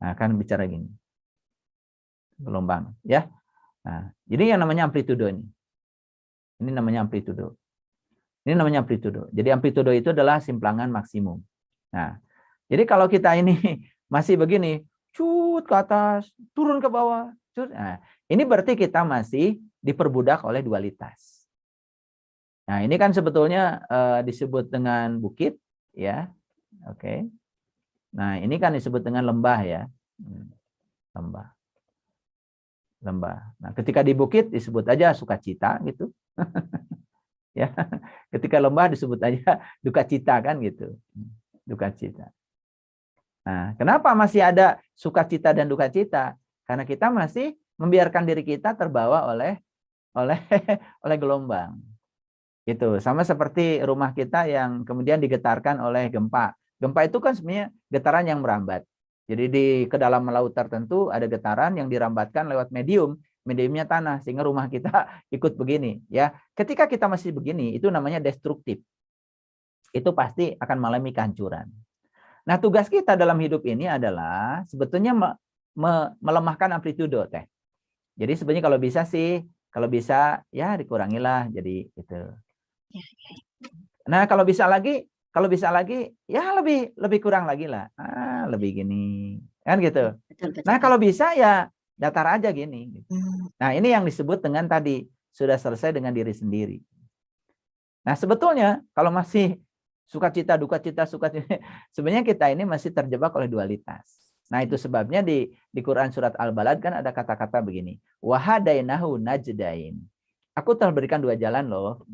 Nah, kan bicara gini. Gelombang, ya. Nah, jadi yang namanya amplitudo ini. Ini namanya amplitudo. Jadi amplitudo itu adalah simplangan maksimum. Nah, jadi kalau kita ini masih begini, cut ke atas, turun ke bawah, cut. Nah, ini berarti kita masih diperbudak oleh dualitas. Nah, ini kan sebetulnya disebut dengan bukit, ya. Oke. Nah, ini kan disebut dengan lembah ya. Lembah. Nah, ketika di bukit disebut aja sukacita gitu. Ya. Ketika lembah disebut aja duka cita kan gitu. Duka cita. Nah, kenapa masih ada sukacita dan duka cita? Karena kita masih membiarkan diri kita terbawa oleh gelombang. Itu sama seperti rumah kita yang kemudian digetarkan oleh gempa. Gempa itu kan sebenarnya getaran yang merambat. Jadi di kedalaman laut tertentu ada getaran yang dirambatkan lewat mediumnya tanah sehingga rumah kita ikut begini ya. Ketika kita masih begini itu namanya destruktif. Itu pasti akan mengalami kehancuran. Nah, tugas kita dalam hidup ini adalah sebetulnya melemahkan amplitudo Teh. Jadi sebenarnya kalau bisa ya dikurangilah jadi itu. Nah, kalau bisa lagi ya lebih kurang lagi lah. Lebih gini. Kan gitu. Betul. Nah, kalau bisa ya datar aja gini. Nah, ini yang disebut dengan tadi sudah selesai dengan diri sendiri. Nah, sebetulnya kalau masih sukacita, duka cita, sebenarnya kita ini masih terjebak oleh dualitas. Nah, itu sebabnya di Quran surat Al-Balad kan ada kata-kata begini. Wahadainahu najdain. Aku telah berikan dua jalan loh,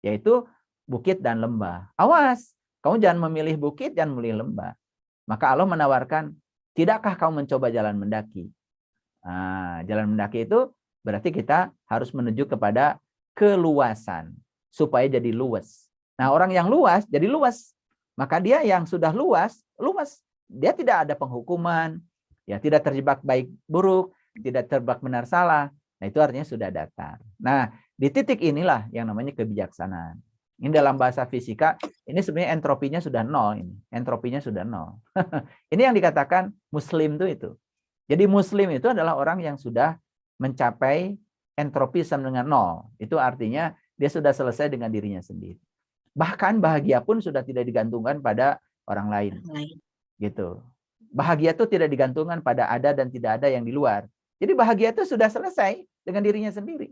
yaitu bukit dan lembah. Awas, kamu jangan memilih bukit dan memilih lembah. Maka Allah menawarkan, tidakkah kamu mencoba jalan mendaki? Nah, jalan mendaki itu berarti kita harus menuju kepada keluasan supaya jadi luas. Nah, orang yang luas jadi luas. Maka dia yang sudah luas. Dia tidak ada penghukuman, ya tidak terjebak baik buruk, tidak terjebak benar salah. Nah, itu artinya sudah datar. Nah, di titik inilah yang namanya kebijaksanaan. Ini dalam bahasa fisika, ini sebenarnya entropinya sudah nol. Ini entropinya sudah nol. Ini yang dikatakan muslim itu. Jadi muslim itu adalah orang yang sudah mencapai entropi sama dengan nol. Itu artinya dia sudah selesai dengan dirinya sendiri. Bahkan bahagia pun sudah tidak digantungkan pada orang lain. Gitu. Bahagia itu tidak digantungkan pada ada dan tidak ada yang di luar. Jadi bahagia itu sudah selesai dengan dirinya sendiri.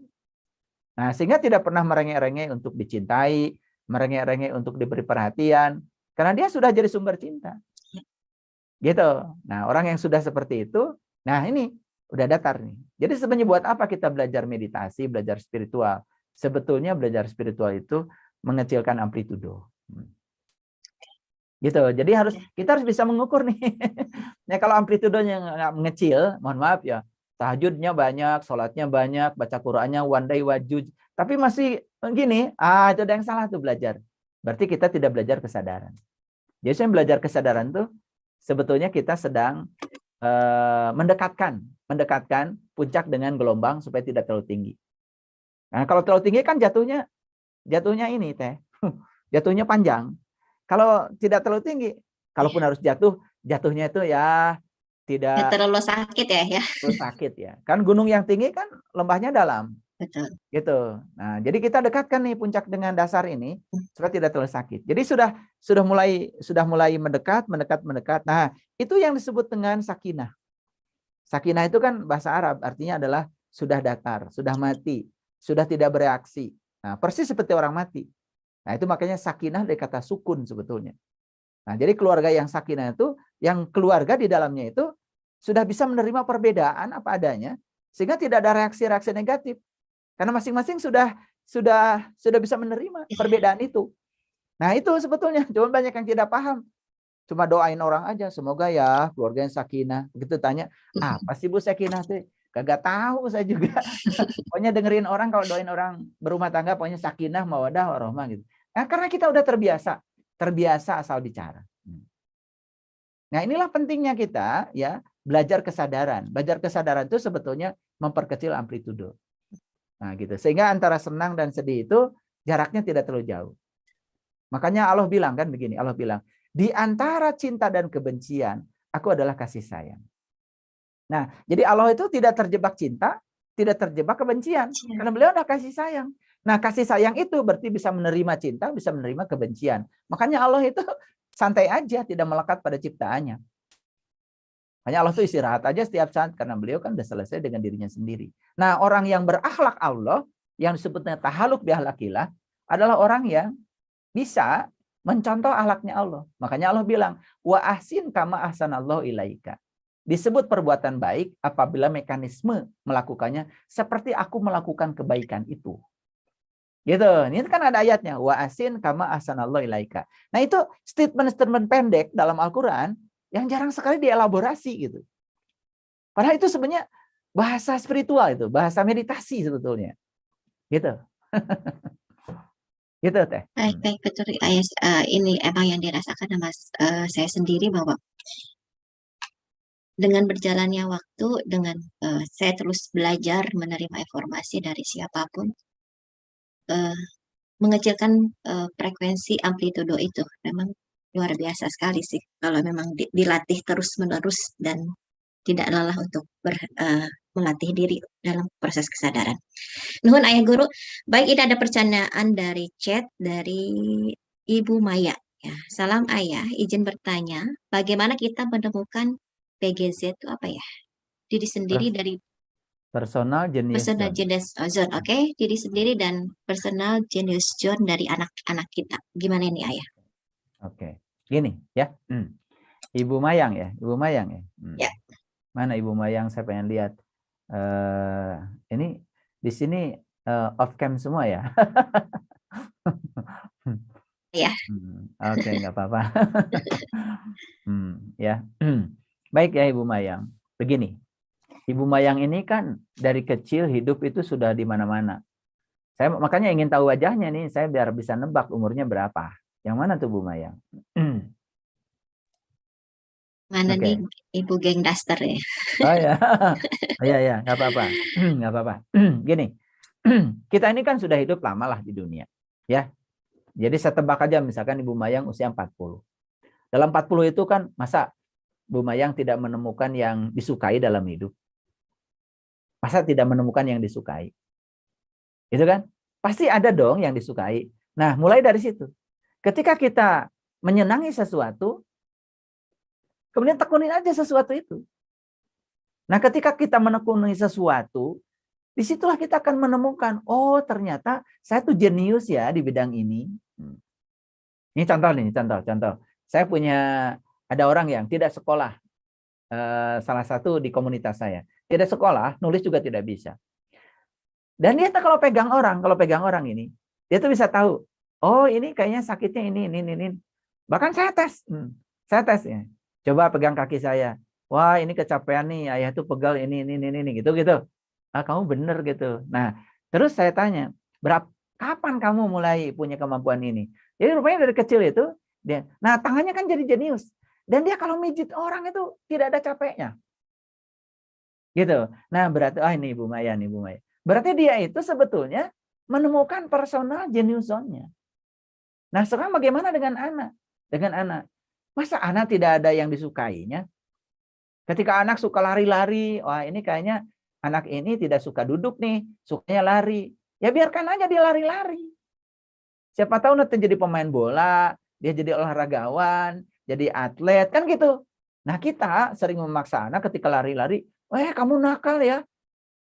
Nah, sehingga tidak pernah merengek-rengek untuk dicintai, merengek-rengek untuk diberi perhatian, karena dia sudah jadi sumber cinta. Gitu. Nah, orang yang sudah seperti itu, nah ini udah datar nih. Jadi sebenarnya buat apa kita belajar meditasi, belajar spiritual? Sebetulnya belajar spiritual itu mengecilkan amplitudo. Gitu. Jadi kita harus bisa mengukur nih. Nah, kalau amplitudonya nggak mengecil, mohon maaf ya, tahajudnya banyak, sholatnya banyak, baca Qur'annya one day wajud, tapi masih gini, itu ada yang salah tuh belajar. Berarti kita tidak belajar kesadaran. Jadi saya belajar kesadaran tuh sebetulnya kita sedang mendekatkan puncak dengan gelombang supaya tidak terlalu tinggi. Nah, kalau terlalu tinggi kan jatuhnya ini teh, jatuhnya panjang. Kalau tidak terlalu tinggi, kalaupun harus jatuhnya itu ya tidak terlalu sakit ya. Terlalu sakit ya. Kan gunung yang tinggi kan lembahnya dalam. Betul. Gitu. Nah, jadi kita dekatkan nih puncak dengan dasar ini supaya tidak terlalu sakit. Jadi sudah mulai mendekat. Nah, itu yang disebut dengan sakinah. Sakinah itu kan bahasa Arab, artinya adalah sudah datar, sudah mati, sudah tidak bereaksi. Nah, persis seperti orang mati. Nah, itu makanya sakinah dari kata sukun sebetulnya. Nah, jadi keluarga yang sakinah itu, yang keluarga di dalamnya itu sudah bisa menerima perbedaan apa adanya, sehingga tidak ada reaksi-reaksi negatif. Karena masing-masing sudah bisa menerima perbedaan itu. Nah, itu sebetulnya, cuma banyak yang tidak paham. Cuma doain orang aja, semoga ya keluarga yang sakinah. Begitu tanya, apa sih Bu sakinah tuh? Kagak tahu saya juga. Pokoknya dengerin orang kalau doain orang berumah tangga, pokoknya sakinah, mawadah, warahmah gitu. Nah, karena kita udah terbiasa asal bicara. Nah, inilah pentingnya kita ya belajar kesadaran. Belajar kesadaran itu sebetulnya memperkecil amplitudo. Nah, gitu. Sehingga antara senang dan sedih itu jaraknya tidak terlalu jauh. Makanya Allah bilang kan begini, Allah bilang, di antara cinta dan kebencian, aku adalah kasih sayang. Nah, jadi Allah itu tidak terjebak cinta, tidak terjebak kebencian. Karena beliau adalah kasih sayang. Nah, kasih sayang itu berarti bisa menerima cinta, bisa menerima kebencian. Makanya Allah itu santai aja, tidak melekat pada ciptaannya. Makanya Allah itu istirahat aja setiap saat, karena beliau kan sudah selesai dengan dirinya sendiri. Nah, orang yang berakhlak Allah, yang disebutnya tahaluk biahlakillah, adalah orang yang bisa mencontoh akhlaknya Allah. Makanya Allah bilang, wa ahsin kama ahsanallahu ilaika. Disebut perbuatan baik apabila mekanisme melakukannya seperti aku melakukan kebaikan itu. Gitu. Ini kan ada ayatnya, wa ahsin kama ahsanallahu ilaika. Nah, itu statement-statement pendek dalam Al-Qur'an yang jarang sekali dielaborasi gitu. Padahal itu sebenarnya bahasa spiritual itu, bahasa meditasi sebetulnya. Gitu. Gitu teh. Baik, betul. Ini emang yang dirasakan sama saya sendiri, bahwa dengan berjalannya waktu, dengan saya terus belajar menerima informasi dari siapapun, mengecilkan frekuensi amplitudo itu memang luar biasa sekali sih kalau memang dilatih terus-menerus dan tidak lelah untuk melatih diri dalam proses kesadaran. Nuhun Ayah Guru. Baik, ini ada pertanyaan dari chat dari Ibu Maya. Ya, salam Ayah, izin bertanya, bagaimana kita menemukan PGZ itu apa ya? Diri sendiri dari personal genius zone. Oke, diri sendiri dan personal genius zone dari anak-anak kita. Gimana ini Ayah? Oke. Gini ya. Ibu Mayang ya, Ibu Mayang ya. Ya. Mana Ibu Mayang, saya pengen lihat. Ini di sini off cam semua ya. Ya. Oke, nggak apa-apa. Ya. Baik ya Ibu Mayang. Begini, Ibu Mayang ini kan dari kecil hidup itu sudah di mana-mana. Saya makanya ingin tahu wajahnya nih, saya biar bisa nebak umurnya berapa. Yang mana tuh Bu Mayang? Mana Oke. nih Ibu geng daster ya? Oh ya, oh, ya, nggak apa-apa, nggak apa-apa. Gini, kita ini kan sudah hidup lama lah di dunia, ya. Jadi saya tebak aja, misalkan Ibu Mayang usia 40. Dalam 40 itu kan masa Bu Mayang tidak menemukan yang disukai dalam hidup? Masa tidak menemukan yang disukai? Itu kan? Pasti ada dong yang disukai. Nah, mulai dari situ. Ketika kita menyenangi sesuatu, kemudian tekunin aja sesuatu itu. Nah, ketika kita menekuni sesuatu, disitulah kita akan menemukan, oh ternyata saya tuh jenius ya di bidang ini. Ini contoh nih, contoh. Saya punya, ada orang yang tidak sekolah, salah satu di komunitas saya. Tidak sekolah, nulis juga tidak bisa. Dan dia kalau pegang orang ini, dia tuh bisa tahu, oh ini kayaknya sakitnya ini. Bahkan saya tes ya. Coba pegang kaki saya. Wah ini kecapean nih, ayah tuh pegal ini gitu. Ah kamu bener gitu. Nah terus saya tanya, kapan kamu mulai punya kemampuan ini? Jadi rupanya dari kecil itu dia, nah tangannya kan jadi jenius. Dan dia kalau mijit orang itu tidak ada capeknya. Gitu. Nah berarti, ini Ibu Maya. Berarti dia itu sebetulnya menemukan personal genius zone-nya. Nah sekarang bagaimana dengan anak? Masa anak tidak ada yang disukainya? Ketika anak suka lari-lari, wah ini kayaknya anak ini tidak suka duduk nih, sukanya lari. Ya biarkan aja dia lari-lari. Siapa tahu nanti jadi pemain bola, dia jadi olahragawan, jadi atlet, kan gitu. Nah kita sering memaksa anak ketika lari-lari, kamu nakal ya,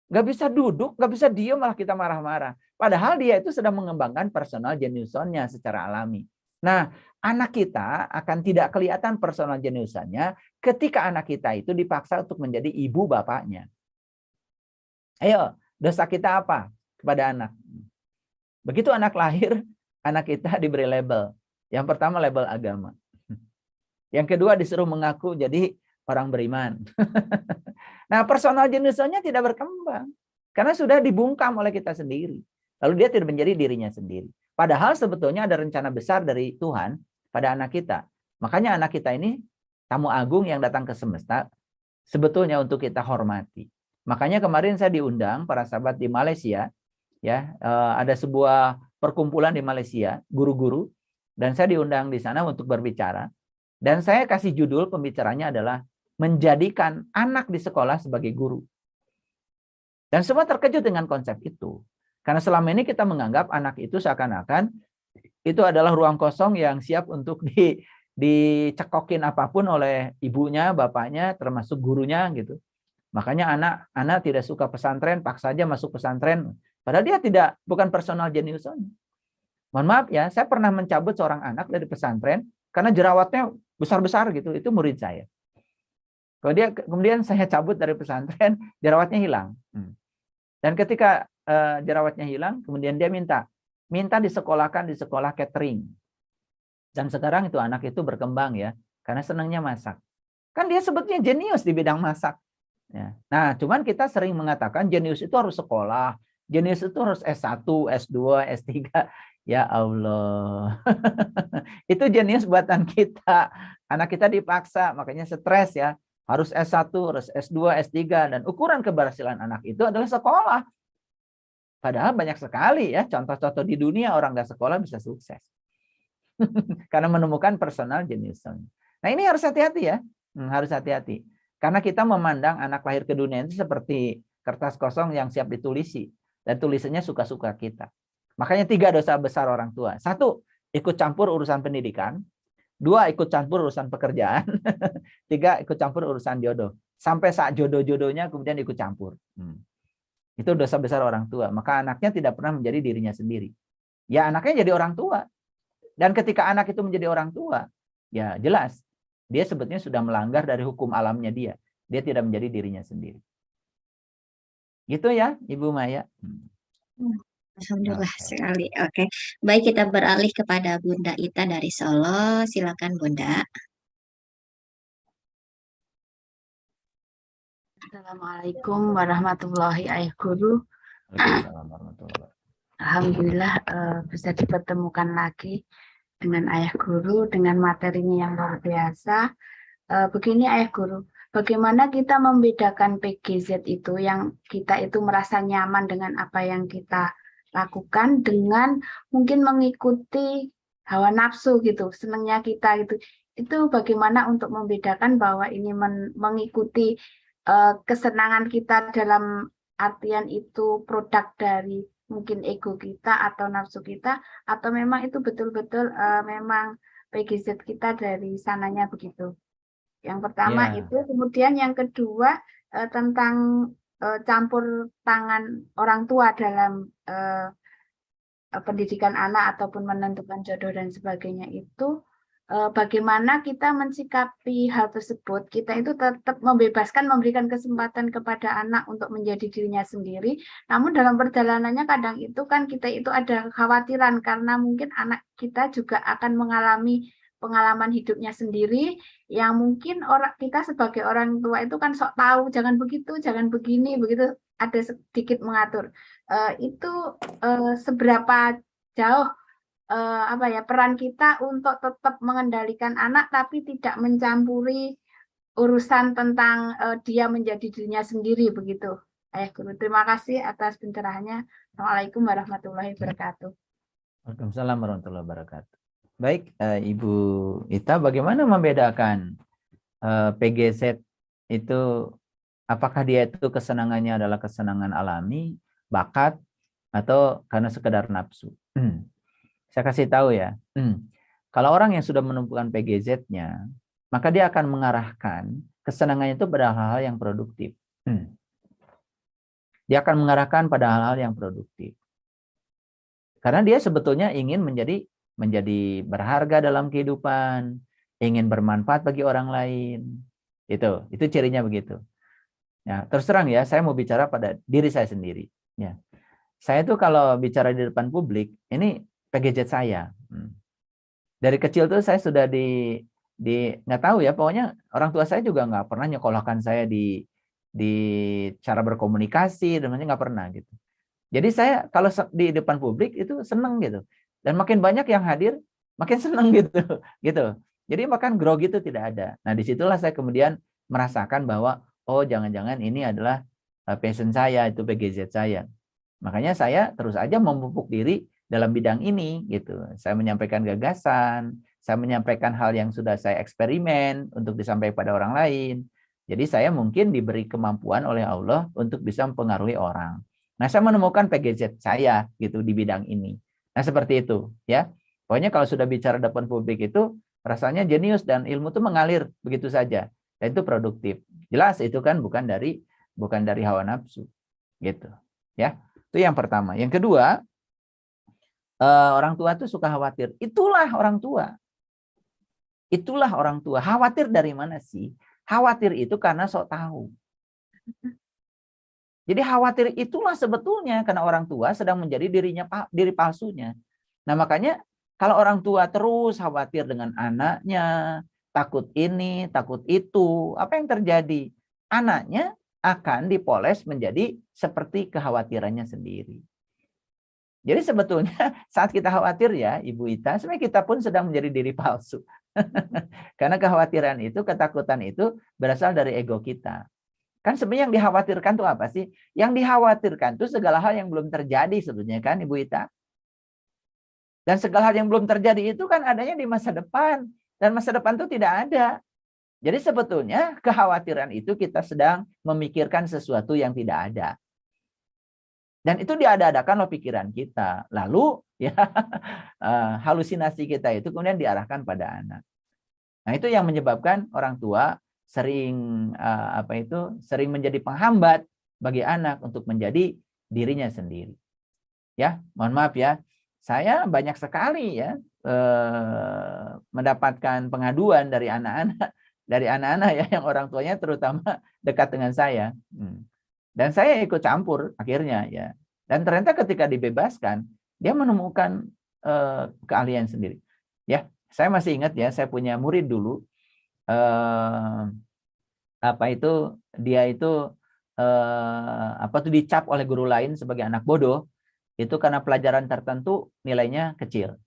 nggak bisa duduk, nggak bisa diem, malah kita marah-marah. Padahal dia itu sedang mengembangkan personal genius zone-nya secara alami. Nah, anak kita akan tidak kelihatan personal genius zone-nya ketika anak kita itu dipaksa untuk menjadi ibu bapaknya. Ayo, dosa kita apa kepada anak? Begitu anak lahir, anak kita diberi label. Yang pertama label agama. Yang kedua disuruh mengaku jadi orang beriman. Nah, personal genius zone-nya tidak berkembang karena sudah dibungkam oleh kita sendiri. Lalu dia tidak menjadi dirinya sendiri. Padahal sebetulnya ada rencana besar dari Tuhan pada anak kita. Makanya anak kita ini tamu agung yang datang ke semesta sebetulnya untuk kita hormati. Makanya kemarin saya diundang para sahabat di Malaysia, ya, ada sebuah perkumpulan di Malaysia, guru-guru, dan saya diundang di sana untuk berbicara. Dan saya kasih judul pembicaranya adalah menjadikan anak di sekolah sebagai guru. Dan semua terkejut dengan konsep itu. Karena selama ini kita menganggap anak itu seakan-akan itu adalah ruang kosong yang siap untuk dicekokin apapun oleh ibunya, bapaknya, termasuk gurunya gitu. Makanya anak tidak suka pesantren, paksa aja masuk pesantren. Padahal dia bukan personal genius. Mohon maaf ya, saya pernah mencabut seorang anak dari pesantren karena jerawatnya besar-besar gitu. Itu murid saya. Kemudian saya cabut dari pesantren, jerawatnya hilang. Dan ketika jerawatnya hilang, kemudian dia minta disekolahkan di sekolah catering. Dan sekarang itu anak itu berkembang ya, karena senangnya masak. Kan dia sebetulnya jenius di bidang masak. Ya. Nah, cuman kita sering mengatakan jenius itu harus sekolah, jenius itu harus S1, S2, S3. Ya Allah. Itu jenius buatan kita. Anak kita dipaksa, makanya stres ya. Harus S1, harus S2, S3. Dan ukuran keberhasilan anak itu adalah sekolah. Padahal banyak sekali ya contoh-contoh di dunia orang nggak sekolah bisa sukses. Karena menemukan personal genius. Nah ini harus hati-hati ya. Harus hati-hati. Karena kita memandang anak lahir ke dunia itu seperti kertas kosong yang siap ditulisi. Dan tulisannya suka-suka kita. Makanya 3 dosa besar orang tua. 1, ikut campur urusan pendidikan. 2, ikut campur urusan pekerjaan. 3, ikut campur urusan jodoh. Sampai saat jodoh-jodohnya kemudian ikut campur. Itu dosa besar orang tua. Maka anaknya tidak pernah menjadi dirinya sendiri. Ya anaknya jadi orang tua. Dan ketika anak itu menjadi orang tua, ya jelas. Dia sebetulnya sudah melanggar dari hukum alamnya dia. Dia tidak menjadi dirinya sendiri. Gitu ya, Ibu Maya. Alhamdulillah sekali. Oke. Baik, kita beralih kepada Bunda Ita dari Solo. Silakan Bunda. Assalamualaikum warahmatullahi wabarakatuh. Alhamdulillah bisa dipertemukan lagi dengan Ayah Guru dengan materinya yang luar biasa. begini Ayah Guru, bagaimana kita membedakan PGZ itu yang kita itu merasa nyaman dengan apa yang kita lakukan dengan mungkin mengikuti hawa nafsu gitu, senangnya kita gitu. Itu bagaimana untuk membedakan bahwa ini mengikuti kesenangan kita dalam artian itu produk dari mungkin ego kita atau nafsu kita, atau memang itu betul-betul memang PGZ kita dari sananya begitu. Yang pertama Ya. itu, kemudian yang kedua tentang campur tangan orang tua dalam pendidikan anak ataupun menentukan jodoh dan sebagainya itu, bagaimana kita mensikapi hal tersebut. Kita itu tetap membebaskan, memberikan kesempatan kepada anak untuk menjadi dirinya sendiri, namun dalam perjalanannya kadang itu kan kita itu ada kekhawatiran karena mungkin anak kita juga akan mengalami pengalaman hidupnya sendiri yang mungkin kita sebagai orang tua itu kan sok tahu, jangan begitu, jangan begini, begitu, ada sedikit mengatur. Itu seberapa jauh peran kita untuk tetap mengendalikan anak tapi tidak mencampuri urusan tentang dia menjadi dirinya sendiri begitu. Ayah Guru, terima kasih atas pencerahannya. Assalamualaikum warahmatullahi wabarakatuh. Waalaikumsalam warahmatullahi wabarakatuh. Baik, Ibu Ita, bagaimana membedakan PGZ itu, apakah dia itu kesenangannya adalah kesenangan alami, bakat, atau karena sekedar nafsu? Saya kasih tahu ya, kalau orang yang sudah menumpukan PGZ-nya, maka dia akan mengarahkan kesenangannya itu pada hal-hal yang produktif. Dia akan mengarahkan pada hal-hal yang produktif. Karena dia sebetulnya ingin menjadi berharga dalam kehidupan, ingin bermanfaat bagi orang lain. Itu cirinya begitu. Ya, terus terang ya, saya mau bicara pada diri saya sendiri. Ya. Saya tuh kalau bicara di depan publik, ini PGZ saya. Dari kecil tuh saya sudah nggak tahu ya, pokoknya orang tua saya juga nggak pernah nyekolahkan saya di cara berkomunikasi, dan nggak pernah gitu. Jadi saya kalau di depan publik itu seneng gitu. Dan makin banyak yang hadir, makin seneng gitu. Jadi makan grogi itu tidak ada. Nah, disitulah saya kemudian merasakan bahwa, oh jangan-jangan ini adalah passion saya, itu PGZ saya. Makanya saya terus aja memupuk diri dalam bidang ini gitu. Saya menyampaikan gagasan, saya menyampaikan hal yang sudah saya eksperimen untuk disampaikan pada orang lain. Jadi saya mungkin diberi kemampuan oleh Allah untuk bisa mempengaruhi orang. Nah, saya menemukan PGZ saya gitu di bidang ini. Nah, seperti itu ya. Pokoknya kalau sudah bicara depan publik itu rasanya jenius dan ilmu itu mengalir begitu saja. Dan itu produktif. Jelas itu kan bukan dari hawa nafsu gitu. Ya. Itu yang pertama. Yang kedua, orang tua itu suka khawatir. Itulah orang tua. Itulah orang tua. Khawatir dari mana sih? Khawatir itu karena sok tahu. Jadi khawatir itulah sebetulnya karena orang tua sedang menjadi diri palsunya. Nah, makanya kalau orang tua terus khawatir dengan anaknya, takut ini, takut itu, apa yang terjadi? Anaknya akan dipoles menjadi seperti kekhawatirannya sendiri. Jadi sebetulnya saat kita khawatir ya, Ibu Ita, sebenarnya kita pun sedang menjadi diri palsu. Karena kekhawatiran itu, ketakutan itu berasal dari ego kita. Kan sebenarnya yang dikhawatirkan itu apa sih? Yang dikhawatirkan itu segala hal yang belum terjadi sebetulnya kan, Ibu Ita. Dan segala hal yang belum terjadi itu kan adanya di masa depan. Dan masa depan itu tidak ada. Jadi sebetulnya kekhawatiran itu kita sedang memikirkan sesuatu yang tidak ada. Dan itu diada-adakan oleh pikiran kita. Lalu ya halusinasi kita itu kemudian diarahkan pada anak. Nah, itu yang menyebabkan orang tua sering sering menjadi penghambat bagi anak untuk menjadi dirinya sendiri. Ya, mohon maaf ya. Saya banyak sekali ya mendapatkan pengaduan dari anak-anak ya yang orang tuanya terutama dekat dengan saya. Dan saya ikut campur akhirnya ya. Dan ternyata ketika dibebaskan, dia menemukan keahlian sendiri. Ya, saya masih ingat ya, saya punya murid dulu. Dia itu dicap oleh guru lain sebagai anak bodoh. Itu karena pelajaran tertentu nilainya kecil.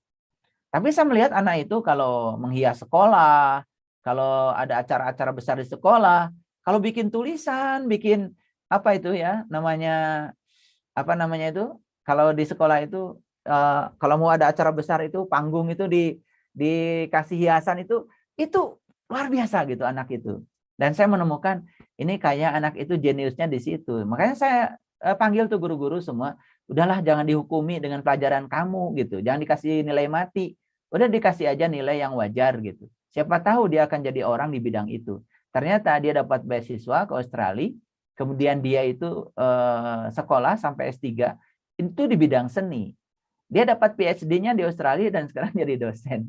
Tapi saya melihat anak itu kalau menghias sekolah, kalau ada acara-acara besar di sekolah, kalau bikin tulisan, bikin apa itu ya namanya, apa namanya itu, kalau di sekolah itu kalau mau ada acara besar itu panggung itu dikasih hiasan itu luar biasa gitu anak itu. Dan saya menemukan ini kayak anak itu jeniusnya di situ. Makanya saya panggil tuh guru-guru semua, udahlah jangan dihukumi dengan pelajaran kamu gitu, jangan dikasih nilai mati, udah dikasih aja nilai yang wajar gitu. Siapa tahu dia akan jadi orang di bidang itu. Ternyata dia dapat beasiswa ke Australia, kemudian dia itu sekolah sampai S3 itu di bidang seni. Dia dapat PhD-nya di Australia dan sekarang jadi dosen.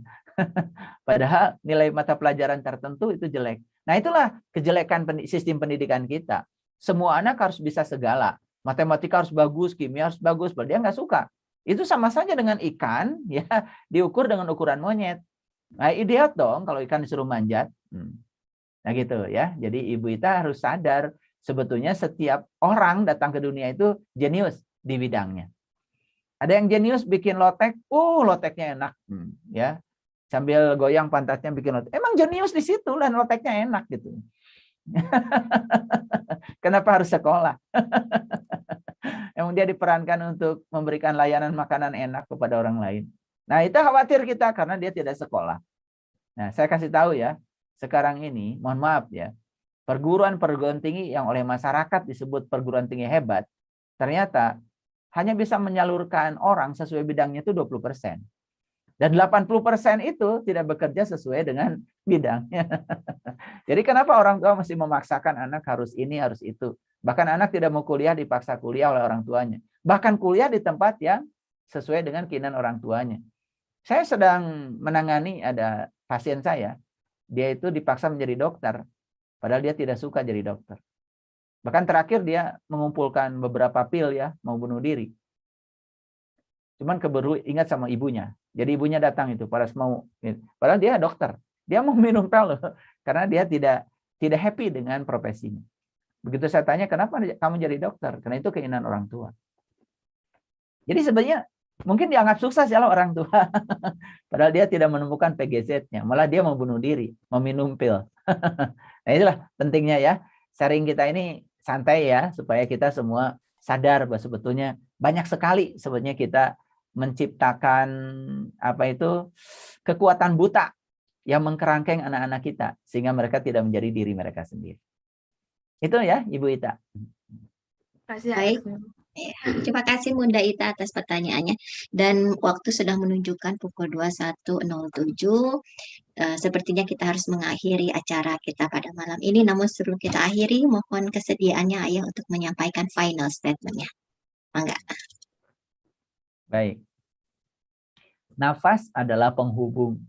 Padahal nilai mata pelajaran tertentu itu jelek. Nah, itulah kejelekan sistem pendidikan kita. Semua anak harus bisa segala. Matematika harus bagus, kimia harus bagus, padahal dia nggak suka. Itu sama saja dengan ikan, ya, diukur dengan ukuran monyet. Nah, idiot dong kalau ikan disuruh manjat. Nah, gitu ya. Jadi Ibu Ita harus sadar sebetulnya setiap orang datang ke dunia itu jenius di bidangnya. Ada yang jenius bikin lotek, loteknya enak, ya. Sambil goyang pantatnya bikin lotek. Emang jenius di situ dan loteknya enak gitu. Kenapa harus sekolah? Emang dia diperankan untuk memberikan layanan makanan enak kepada orang lain. Nah, itu khawatir kita karena dia tidak sekolah. Nah, saya kasih tahu ya, sekarang ini, mohon maaf ya, perguruan tinggi yang oleh masyarakat disebut perguruan tinggi hebat, ternyata hanya bisa menyalurkan orang sesuai bidangnya itu 20%. Dan 80% itu tidak bekerja sesuai dengan bidangnya. Jadi kenapa orang tua mesti memaksakan anak harus ini, harus itu. Bahkan anak tidak mau kuliah dipaksa kuliah oleh orang tuanya. Bahkan kuliah di tempat yang sesuai dengan keinginan orang tuanya. Saya sedang menangani ada pasien saya. Dia itu dipaksa menjadi dokter. Padahal dia tidak suka jadi dokter. Bahkan terakhir dia mengumpulkan beberapa pil ya, mau bunuh diri. Cuman keburu ingat sama ibunya. Jadi ibunya datang itu, padahal dia dokter. Dia mau minum pil loh, karena dia tidak happy dengan profesinya. Begitu saya tanya, kenapa kamu jadi dokter? Karena itu keinginan orang tua. Jadi sebenarnya mungkin dianggap sukses ya orang tua. Padahal dia tidak menemukan PGZ-nya. Malah dia mau bunuh diri, mau minum pil. Nah, itulah pentingnya ya. Sharing kita ini santai ya, supaya kita semua sadar bahwa sebetulnya banyak sekali sebetulnya kita menciptakan kekuatan buta yang mengkerangkeng anak-anak kita sehingga mereka tidak menjadi diri mereka sendiri. Itu ya, Ibu Ita. Baik. Terima kasih Bunda Ita atas pertanyaannya. Dan waktu sudah menunjukkan pukul 21.07. Sepertinya kita harus mengakhiri acara kita pada malam ini. Namun sebelum kita akhiri, mohon kesediaannya Ayah untuk menyampaikan final statement-nya. Mangga. Baik. Nafas adalah penghubung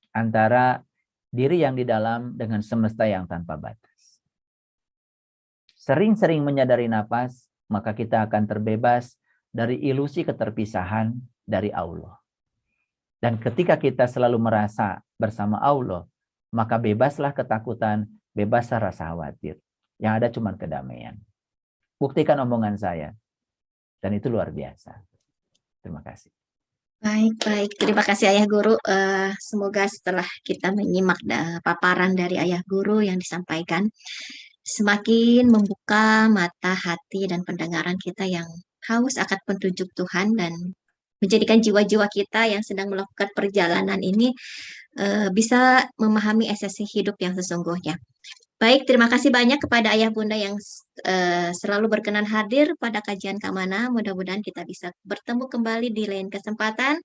antara diri yang di dalam dengan semesta yang tanpa batas. Sering-sering menyadari nafas, maka kita akan terbebas dari ilusi keterpisahan dari Allah. Dan ketika kita selalu merasa bersama Allah, maka bebaslah ketakutan, bebaslah rasa khawatir. Yang ada cuma kedamaian. Buktikan omongan saya. Dan itu luar biasa. Terima kasih. Baik. Terima kasih Ayah Guru. Semoga setelah kita menyimak paparan dari Ayah Guru yang disampaikan, semakin membuka mata, hati, dan pendengaran kita yang haus akan petunjuk Tuhan dan menjadikan jiwa-jiwa kita yang sedang melakukan perjalanan ini bisa memahami esensi hidup yang sesungguhnya. Baik, terima kasih banyak kepada Ayah Bunda yang selalu berkenan hadir pada kajian Kamana. Mudah-mudahan kita bisa bertemu kembali di lain kesempatan.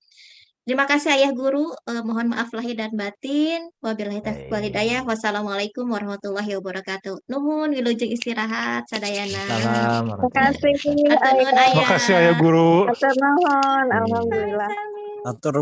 Terima kasih Ayah Guru. Mohon maaf lahir dan batin. Wabillahi taufiq wal hidayah. Wassalamualaikum warahmatullahi wabarakatuh. Nuhun wilujeng istirahat sadayana. Terima kasih. Atur nuhun Ayah. Makasih Ayah Guru. Atur nuhun. Alhamdulillah. Atur